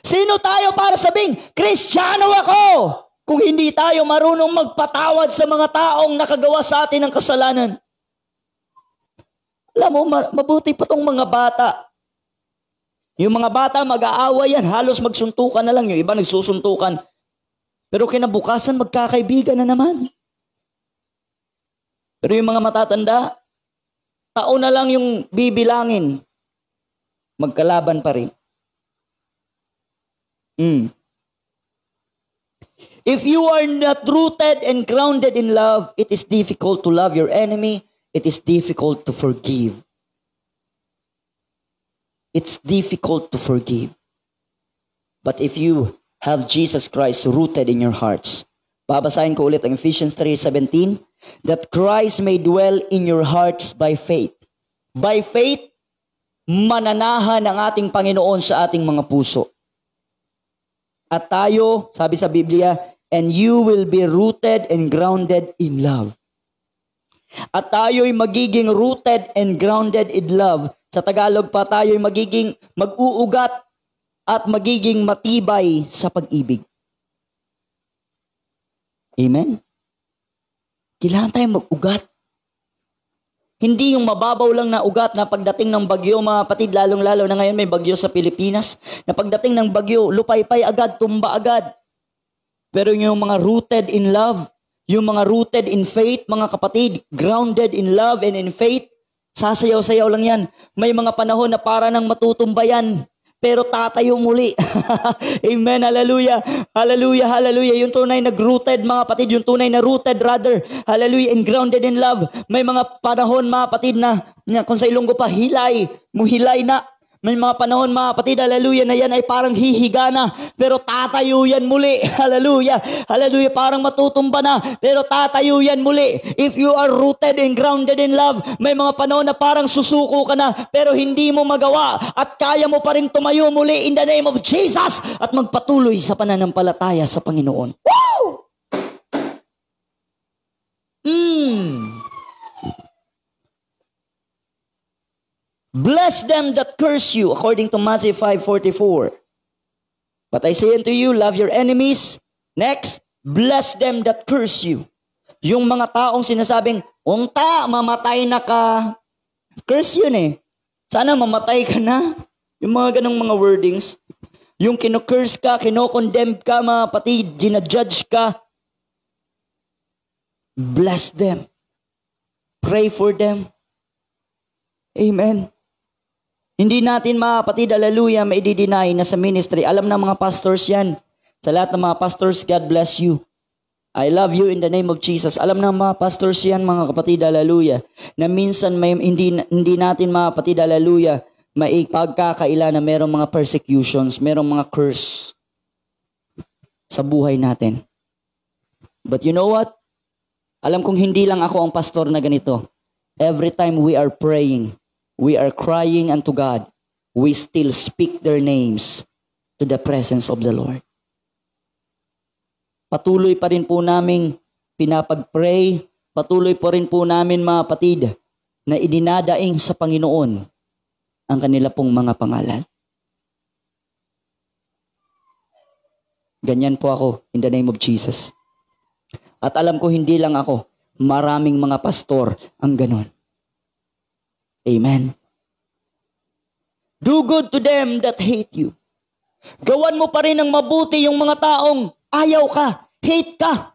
Sino tayo para sabing, Kristiyano ako? Kung hindi tayo marunong magpatawad sa mga taong nakagawa sa atin ng kasalanan. Alam mo, mabuti pa tong mga bata. Yung mga bata, mag-aaway yan. Halos magsuntukan na lang. Yung iba nagsusuntukan. Pero kinabukasan, magkakaibigan na naman. Pero yung mga matatanda, taon na lang yung bibilangin. Magkalaban pa rin. If you are not rooted and grounded in love, it is difficult to love your enemy. It is difficult to forgive. It's difficult to forgive. But if you have Jesus Christ rooted in your hearts, babasahin ko ulit ang Ephesians 3:17, that Christ may dwell in your hearts by faith. By faith, mananahan ang ating Panginoon sa ating mga puso. At tayo, sabi sa Biblia, and you will be rooted and grounded in love. At tayo'y magiging rooted and grounded in love. Sa Tagalog pa, tayo'y magiging mag-uugat at magiging matibay sa pag-ibig. Amen? Kailangan tayong mag-ugat. Hindi yung mababaw lang na ugat na pagdating ng bagyo, mga kapatid, lalong-lalo na ngayon may bagyo sa Pilipinas, na pagdating ng bagyo, lupay-pay agad, tumba agad. Pero yung mga rooted in love, yung mga rooted in faith, mga kapatid, grounded in love and in faith, sasayaw-sayaw lang yan. May mga panahon na para nang matutumba yan, pero tatayo muli. Amen, hallelujah, hallelujah, hallelujah. Yung tunay na rooted, mga kapatid, yung tunay na rooted rather, hallelujah, and grounded in love. May mga panahon, mga kapatid, na kung sa Ilonggo pa, hilay, muhilay na. May mga panahon, mga kapatid, hallelujah, na yan ay parang hihiga na, pero tatayo yan muli. Hallelujah, hallelujah, parang matutumba na, pero tatayo yan muli. If you are rooted and grounded in love, may mga panahon na parang susuko ka na, pero hindi mo magawa, at kaya mo pa rin tumayo muli in the name of Jesus, at magpatuloy sa pananampalataya sa Panginoon. Woo! Bless them that curse you, according to Matthew 5:44. But I say unto you, love your enemies. Next, bless them that curse you. Yung mga taong sinasabing, unta, mamatay na ka. Curse yun eh. Sana mamatay ka na. Yung mga ganong mga wordings. Yung kino-curse ka, kino-condemn ka, mga kapatid, ginajudge ka. Bless them. Pray for them. Amen. Hindi natin, mga kapatid, hallelujah, maidideny na sa ministry. Alam na mga pastors yan. Sa lahat ng mga pastors, God bless you. I love you in the name of Jesus. Alam na mga pastors yan, mga kapatid, hallelujah, na minsan hindi natin, mga kapatid, hallelujah, maipagkakaila na merong mga persecutions, merong mga curse sa buhay natin. But you know what? Alam kong hindi lang ako ang pastor na ganito. Every time we are praying, we are crying unto God, we still speak their names to the presence of the Lord. Patuloy pa rin po namin pinapag-pray, patuloy pa rin po namin, mga kapatid, na idinadaing sa Panginoon ang kanila pong mga pangalan. Ganyan po ako in the name of Jesus. At alam ko hindi lang ako, maraming mga pastor ang ganon. Amen. Do good to them that hate you. Gawan mo pa rin ng mabuti yung mga taong ayaw ka, hate ka.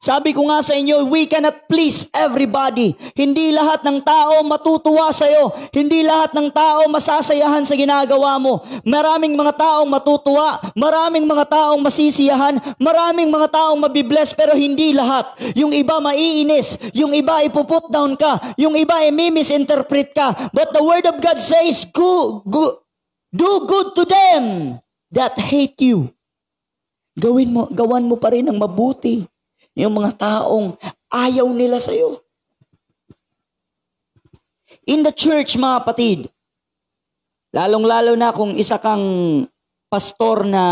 Sabi ko nga sa inyo, we cannot please everybody. Hindi lahat ng tao matutuwa sa'yo. Hindi lahat ng tao masasayahan sa ginagawa mo. Maraming mga taong matutuwa. Maraming mga taong masisiyahan. Maraming mga taong mabibless, pero hindi lahat. Yung iba maiinis. Yung iba ipuput down ka. Yung iba i-misinterpret ka. But the Word of God says, Do good to them that hate you. Gawan mo pa rin ang mabuti yung mga taong ayaw nila sa'yo. In the church, mga kapatid, lalong-lalo na kung isa kang pastor na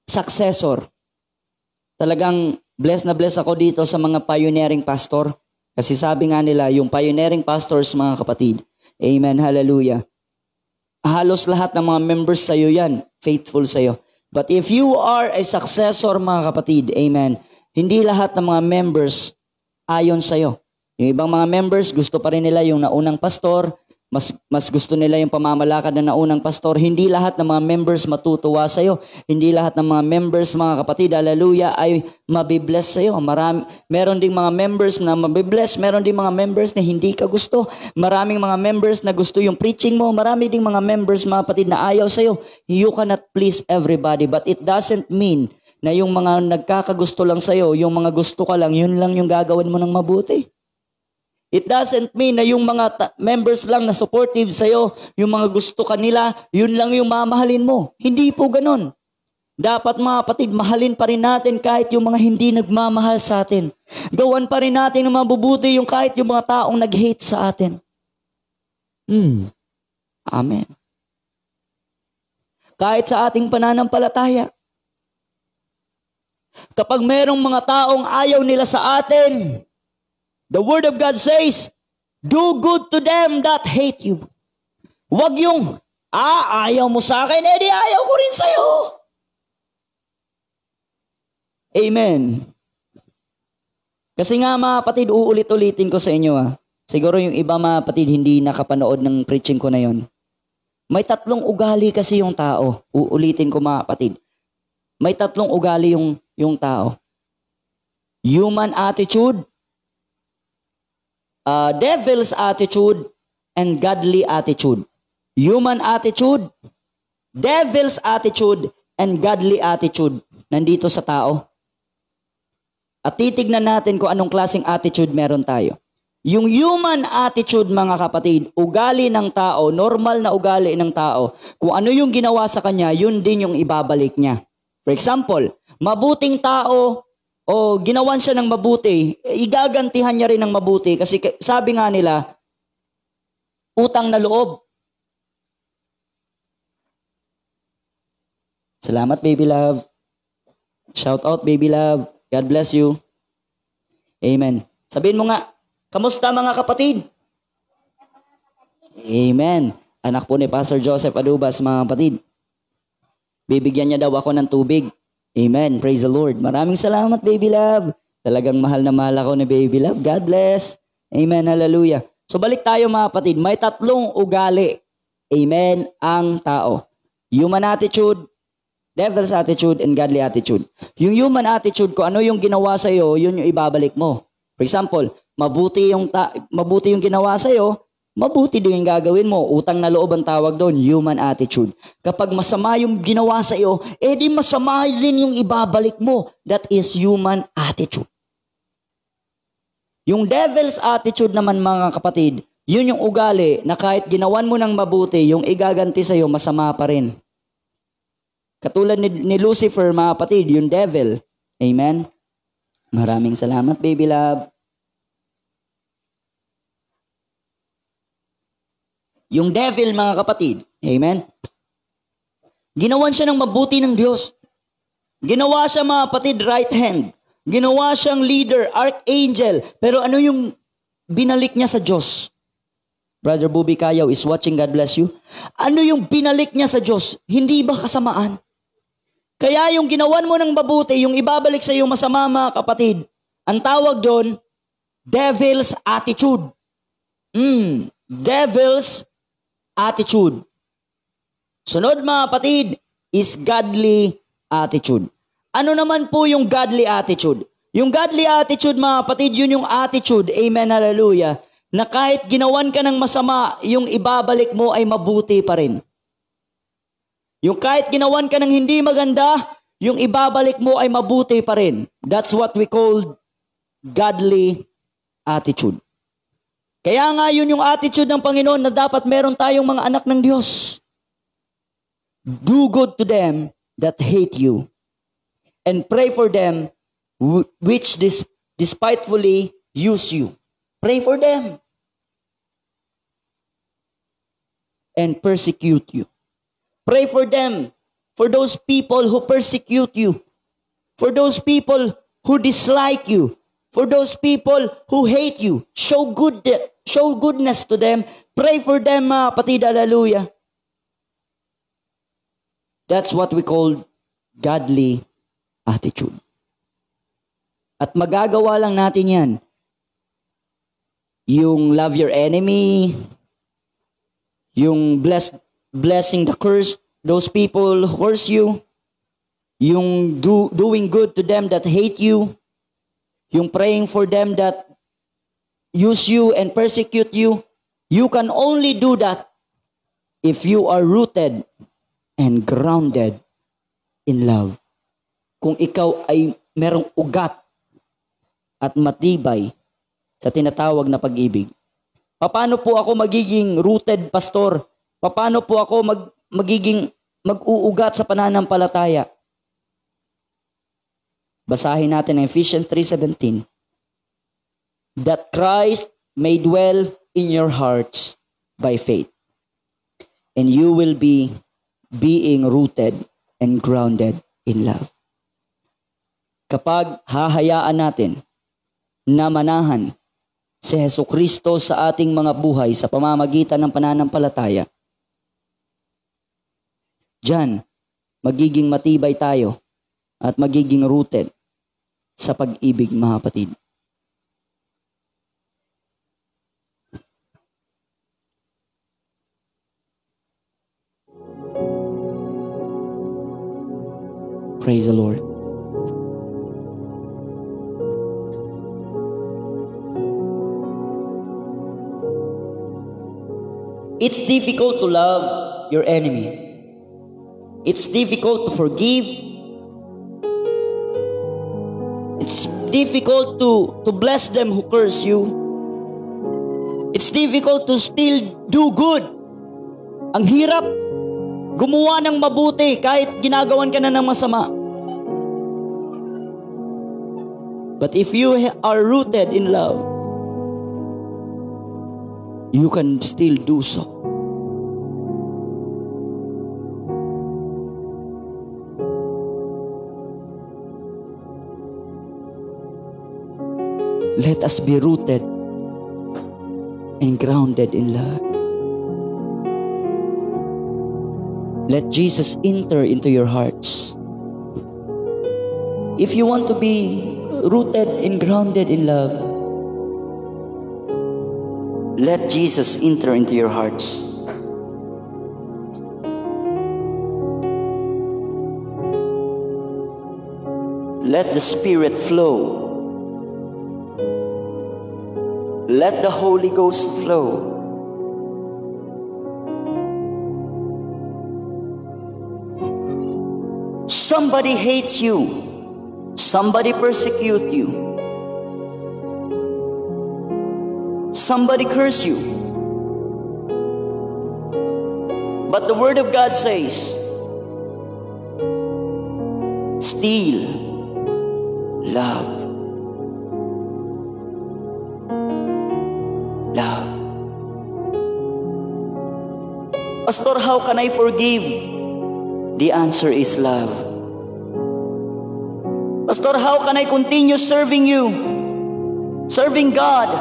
successor, talagang blessed na blessed ako dito sa mga pioneering pastor. Kasi sabi nga nila, yung pioneering pastors, mga kapatid, amen, hallelujah. Halos lahat ng mga members sa'yo yan, faithful sa'yo. But if you are a successor, mga kapatid, amen, hindi lahat ng mga members ayon sa'yo. Yung ibang mga members, gusto pa rin nila yung naunang pastor, mas gusto nila yung pamamalakad ng naunang pastor. Hindi lahat ng mga members matutuwa sa'yo. Hindi lahat ng mga members, mga kapatid, hallelujah, ay mabibless sa'yo. Meron ding mga members na mabibless. Meron ding mga members na hindi ka gusto. Maraming mga members na gusto yung preaching mo. Marami ding mga members, mga kapatid, na ayaw sa'yo. You cannot please everybody. But it doesn't mean na yung mga nagkakagusto lang sa'yo, yung mga gusto ka lang, yun lang yung gagawin mo ng mabuti. It doesn't mean na yung mga members lang na supportive sa'yo, yung mga gusto kanila, yun lang yung mamahalin mo. Hindi po ganun. Dapat, mga kapatid, mahalin pa rin natin kahit yung mga hindi nagmamahal sa atin. Gawan pa rin natin ng mabubuti yung kahit yung mga taong nag-hate sa atin. Amen. Kahit sa ating pananampalataya. Kapag merong mga taong ayaw nila sa atin, the Word of God says, do good to them that hate you. Huwag yung, ayaw mo sa akin, di ayaw ko rin sa'yo. Amen. Kasi nga, mga kapatid, uulit-ulitin ko sa inyo. Siguro yung iba, mga kapatid, hindi nakapanood ng preaching ko na yon. May 3 ugali kasi yung tao. Uulitin ko, mga kapatid. May 3 ugali yung tao. Human attitude, devil's attitude, and godly attitude. Human attitude, devil's attitude, and godly attitude nandito sa tao. At titignan natin kung anong klaseng attitude meron tayo. Yung human attitude, mga kapatid, ugali ng tao, normal na ugali ng tao, kung ano yung ginawa sa kanya, yun din yung ibabalik niya. For example, mabuting tao, o ginawan siya ng mabuti, igagantihan niya rin ng mabuti kasi sabi nga nila, utang na loob. Salamat, baby love. Shout out, baby love. God bless you. Amen. Sabihin mo nga, kamusta mga kapatid? Amen. Anak po ni Pastor Joseph Adubas, mga kapatid. Bibigyan niya daw ako ng tubig. Amen. Praise the Lord. Maraming salamat, baby love. Talagang mahal na mahal ako ni baby love. God bless. Amen. Hallelujah. So balik tayo, mga kapatid. May 3 ugali. Amen. Ang tao. Human attitude, devil's attitude, and godly attitude. Yung human attitude, kung ano yung ginawa sa iyo, yun yung ibabalik mo. For example, mabuti yung ginawa sa iyo, mabuti din yung gagawin mo. Utang na loob ang tawag doon, human attitude. Kapag masama yung ginawa sa iyo, di masama din yung ibabalik mo. That is human attitude. Yung devil's attitude naman, mga kapatid, yun yung ugali na kahit ginawan mo ng mabuti, yung igaganti sa iyo, masama pa rin. Katulad ni Lucifer, mga kapatid, yung devil. Amen? Maraming salamat, baby love. Yung devil, mga kapatid, amen? Ginawan siya ng mabuti ng Diyos. Ginawa siya, mga kapatid, right hand. Ginawa siyang leader, archangel. Pero ano yung binalik niya sa Diyos? Brother Bobby Kayaw is watching, God bless you. Ano yung binalik niya sa Diyos? Hindi ba kasamaan? Kaya yung ginawan mo ng mabuti, yung ibabalik sa iyo masama, mga kapatid, ang tawag doon, devil's attitude. Devil's attitude. Sunod, mga kapatid, is godly attitude. Ano naman po yung godly attitude? Yung godly attitude, mga kapatid, yun yung attitude, amen, hallelujah, na kahit ginawan ka ng masama, yung ibabalik mo ay mabuti pa rin. Yung kahit ginawan ka ng hindi maganda, yung ibabalik mo ay mabuti pa rin. That's what we call godly attitude. Kaya nga yun yung attitude ng Panginoon na dapat meron tayong mga anak ng Diyos. Do good to them that hate you, and pray for them which despitefully use you. Pray for them and persecute you. Pray for them, for those people who persecute you, for those people who dislike you, for those people who hate you. Show goodness to them. Pray for them, mga kapatid. Hallelujah. That's what we call godly attitude. At magagawa lang natin yan. Yung love your enemy, yung blessing the curse, those people who curse you, yung doing good to them that hate you, yung praying for them that use you and persecute you. You can only do that if you are rooted and grounded in love. Kung ikaw ay merong ugat at matibay sa tinatawag na pag-ibig. Paano po ako magiging rooted, pastor? Paano po ako mag-uugat sa pananampalataya? Basahin natin ang Ephesians 3:17. That Christ may dwell in your hearts by faith, and you will be being rooted and grounded in love. Kapag hahayaan natin na manahan si Jesucristo sa ating mga buhay sa pamamagitan ng pananampalataya, diyan magiging matibay tayo at magiging rooted sa pag-ibig, mga kapatid. Praise the Lord. It's difficult to love your enemy. It's difficult to forgive. It's difficult to bless them who curse you. It's difficult to still do good. Ang hirap gumawa ng mabuti kahit ginagawan ka na ng masama. But if you are rooted in love, you can still do so. Let us be rooted and grounded in love. Let Jesus enter into your hearts. If you want to be rooted and grounded in love, let Jesus enter into your hearts. Let the Spirit flow. Let the Holy Ghost flow. Somebody hates you. Somebody persecutes you. Somebody curses you. But the Word of God says, still love. Love. Pastor, how can I forgive? The answer is love. Pastor, how can I continue serving you? Serving God?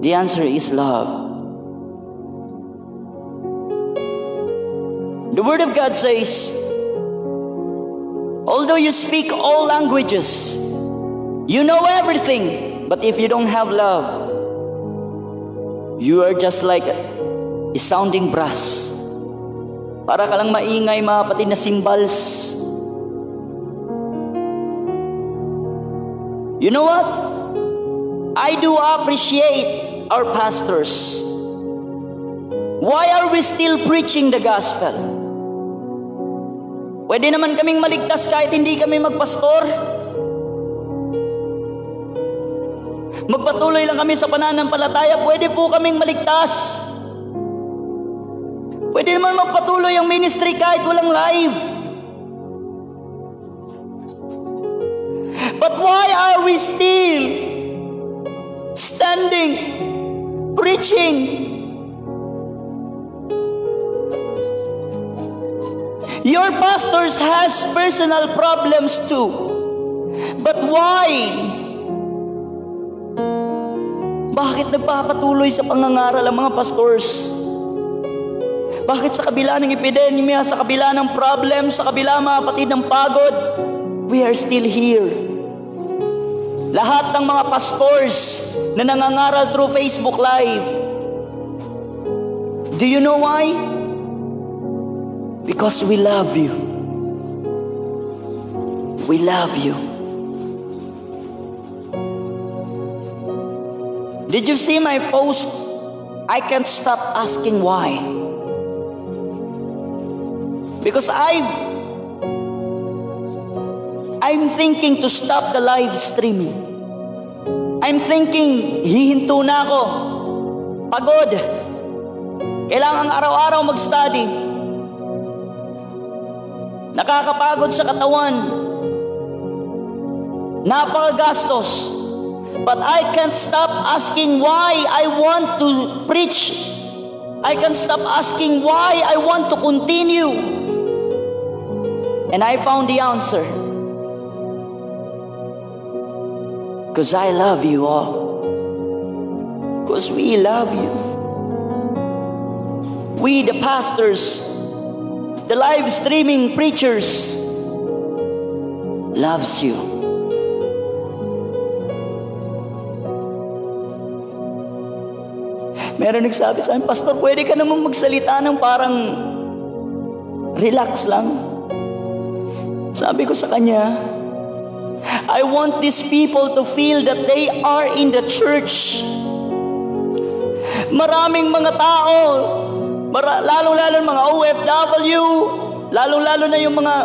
The answer is love. The Word of God says, although you speak all languages, you know everything, but if you don't have love, you are just like a sounding brass. Para ka lang maingay, mga kapatid, na cymbals. You know what? I do appreciate our pastors. Why are we still preaching the gospel? Pwede naman kaming maligtas kahit hindi kami magpastor. Magpatuloy lang kami sa pananampalataya, pwede po kaming maligtas. Pwede naman magpatuloy ang ministry kahit walang live. But why are we still standing, preaching? Your pastors has personal problems too. But why? Bakit nagpapatuloy sa pangangaral ang mga pastors? Bakit sa kabila ng epidemya, sa kabila ng problem, sa kabila mga kapatid ng pagod, we are still here? Lahat ng mga pastors na nangangaral through Facebook Live. Do you know why? Because we love you. We love you. Did you see my post? I can't stop asking why. Because I'm thinking to stop the live streaming. I'm thinking, hihinto na ako. Pagod. Kailangan araw-araw mag-study. Nakakapagod sa katawan. Napakagastos. But I can't stop asking why I want to preach. I can't stop asking why I want to continue. And I found the answer. Because I love you all. Because we love you. We, the pastors, the live streaming preachers, loves you. Meron nagsabi sa akin, Pastor, pwede ka namang magsalita ng parang relax lang. Sabi ko sa kanya, I want these people to feel that they are in the church. Maraming mga tao, lalong-lalo mga OFW, lalong-lalo na yung mga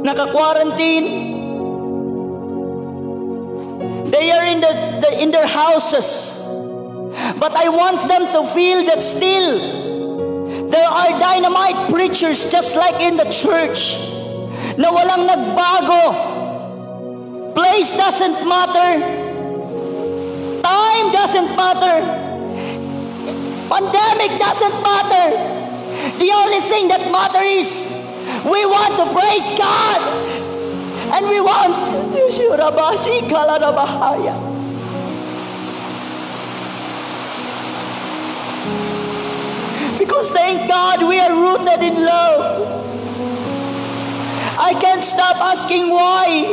naka-quarantine. They are in their houses. But I want them to feel that still there are dynamite preachers just like in the church na walang nagbago. Place doesn't matter. Time doesn't matter. Pandemic doesn't matter. The only thing that matters is we want to praise God. And we want because thank God we are rooted in love. I can't stop asking why.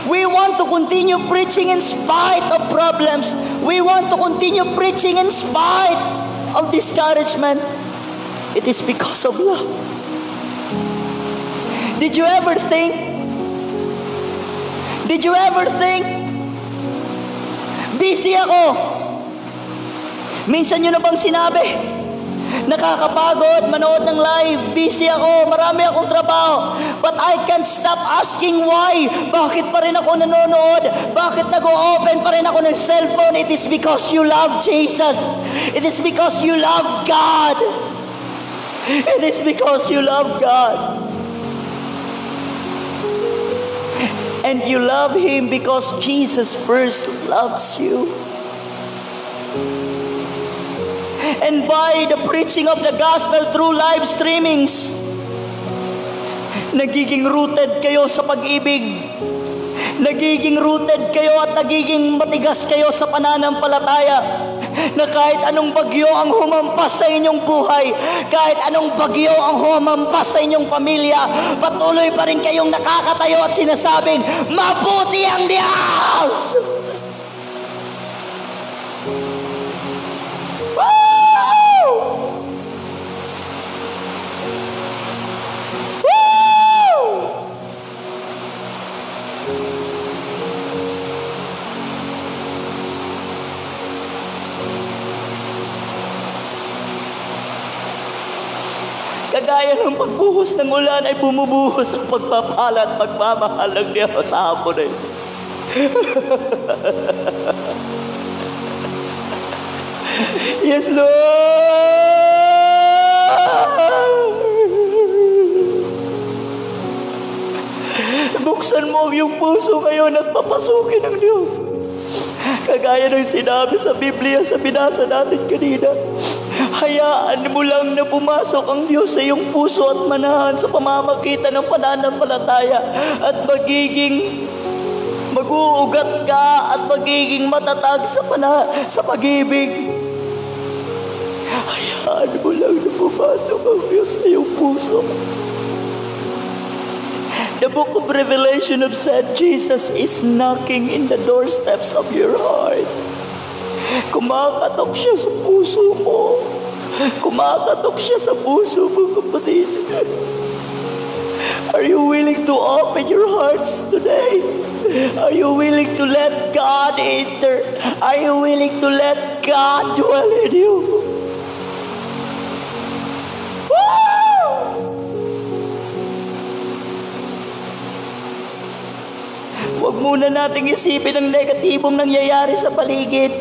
We want to continue preaching in spite of problems. We want to continue preaching in spite of discouragement. It is because of love. Did you ever think? Busy ako. Minsan nyo na bang sinabi? Nakakapagod, manood ng live, busy ako, marami akong trabaho. But I can't stop asking why. Bakit pa rin ako nanonood? Bakit nag-o-open pa rin ako ng cellphone? It is because you love Jesus. It is because you love God. It is because you love God. And you love Him because Jesus first loves you. And by the preaching of the gospel through live streamings, nagiging rooted kayo sa pag-ibig. Nagiging rooted kayo at nagiging matigas kayo sa pananampalataya. Na kahit anong bagyo ang humampas sa inyong buhay, kahit anong bagyo ang humampas sa inyong pamilya, patuloy pa rin kayong nakakatayo at sinasabing, mabuti ang Diyos! Kagaya ng pagbuhos ng ulan ay bumubuhos ang pagpapala at pagmamahal ng Diyos sa hapon na ito. Yes, Lord! Buksan mo ang iyong puso ngayon at papasukin ng Diyos. Kagaya ng sinabi sa Biblia sa binasa natin kanina, hayaan mo lang na pumasok ang Diyos sa iyong puso at manahan sa pamamagitan ng pananampalataya at mag-uugat ka at magiging matatag sa pag-ibig. Hayaan mo lang na pumasok ang Diyos sa iyong puso. The book of Revelation have said Jesus is knocking in the doorsteps of your heart. Kumakatok siya sa puso mo. Kumakatok siya sa puso mo, kapatid. Are you willing to open your hearts today? Are you willing to let God enter? Are you willing to let God dwell in you? Huwag muna nating isipin ang negatibong nangyayari sa paligid.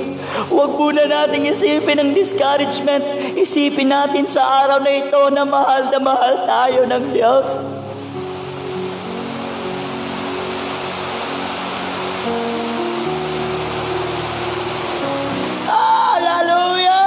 Huwag muna nating isipin ang discouragement. Isipin natin sa araw na ito na mahal tayo ng Diyos. Hallelujah!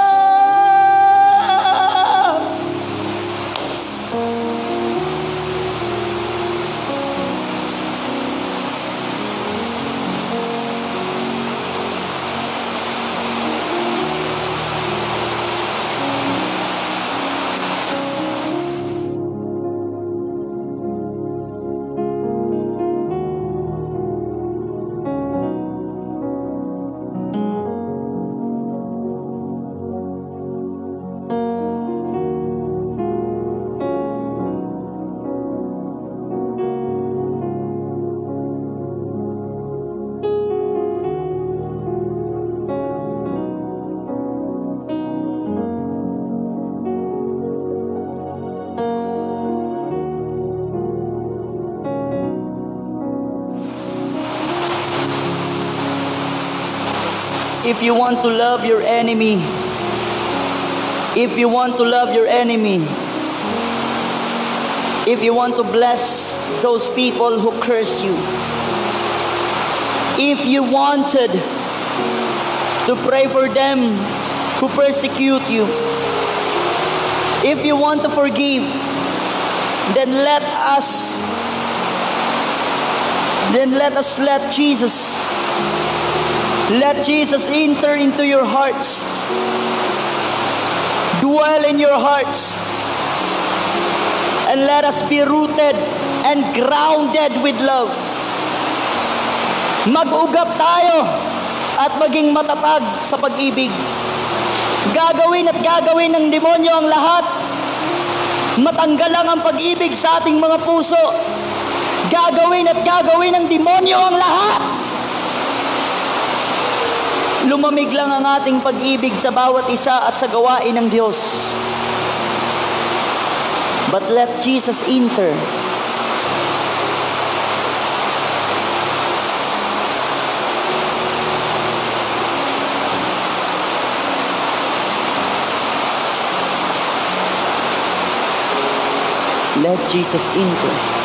If you want to love your enemy, if you want to love your enemy, if you want to bless those people who curse you, if you wanted to pray for them who persecute you, if you want to forgive, then let us let Jesus enter into your hearts, dwell in your hearts, and let us be rooted and grounded with love. Mag-ugap tayo at maging matatag sa pag-ibig. Gagawin ng demonyo ang lahat. Matanggal lang ang pag-ibig sa ating mga puso. Gagawin ng demonyo ang lahat. Lumamig lang ang ating pag-ibig sa bawat isa at sa gawain ng Diyos. But let Jesus enter. Let Jesus enter.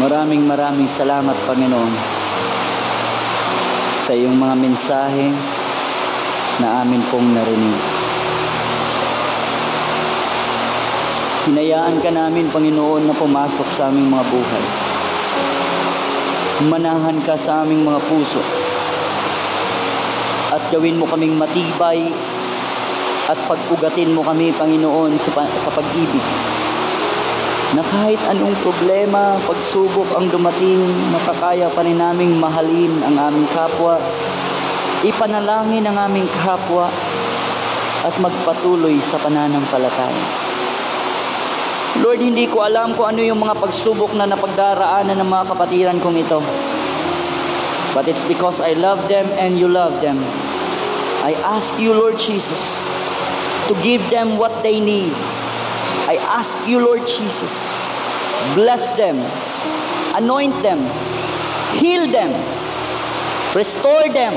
Maraming salamat, Panginoon, sa iyong mga mensahe na amin pong narinig. Hinayaan ka namin, Panginoon, na pumasok sa aming mga buhay. Manahan ka sa aming mga puso at gawin mo kaming matibay at pag-ugatin mo kami, Panginoon, sa pag-ibig. Na kahit anong problema, pagsubok ang dumating, makakaya pa rin naming mahalin ang aming kapwa, ipanalangin ang aming kapwa, at magpatuloy sa pananampalataya. Lord, hindi ko alam kung ano yung mga pagsubok na napagdaraanan ng mga kapatiran kong ito. But it's because I love them and you love them. I ask you, Lord Jesus, to give them what they need. I ask you, Lord Jesus, bless them, anoint them, heal them, restore them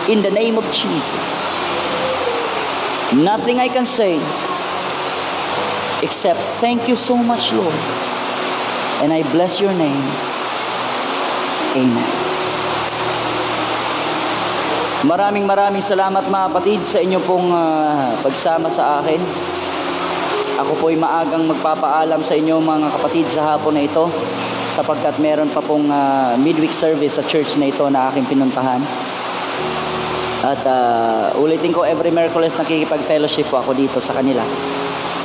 in the name of Jesus. Nothing I can say except thank you so much, Lord, and I bless your name. Amen. Maraming salamat, mga kapatid, sa inyo pong pagsama sa akin. Ako po'y maagang magpapaalam sa inyo, mga kapatid, sa hapon na ito, sapagkat meron pa pong midweek service sa church na ito na aking pinuntahan. At ulitin ko, every Miyerkules nakikipag-fellowship po ako dito sa kanila.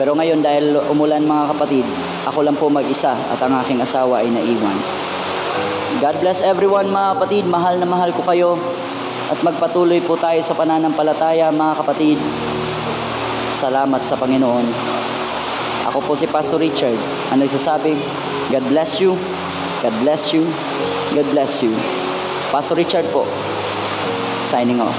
Pero ngayon, dahil umulan, mga kapatid, ako lang po mag-isa at ang aking asawa ay naiwan. God bless everyone, mga kapatid. Mahal na mahal ko kayo. At magpatuloy po tayo sa pananampalataya, mga kapatid. Salamat sa Panginoon. Ako po si Pastor Richard, ang nagsasabi, God bless you, God bless you, God bless you. Pastor Richard po, signing off.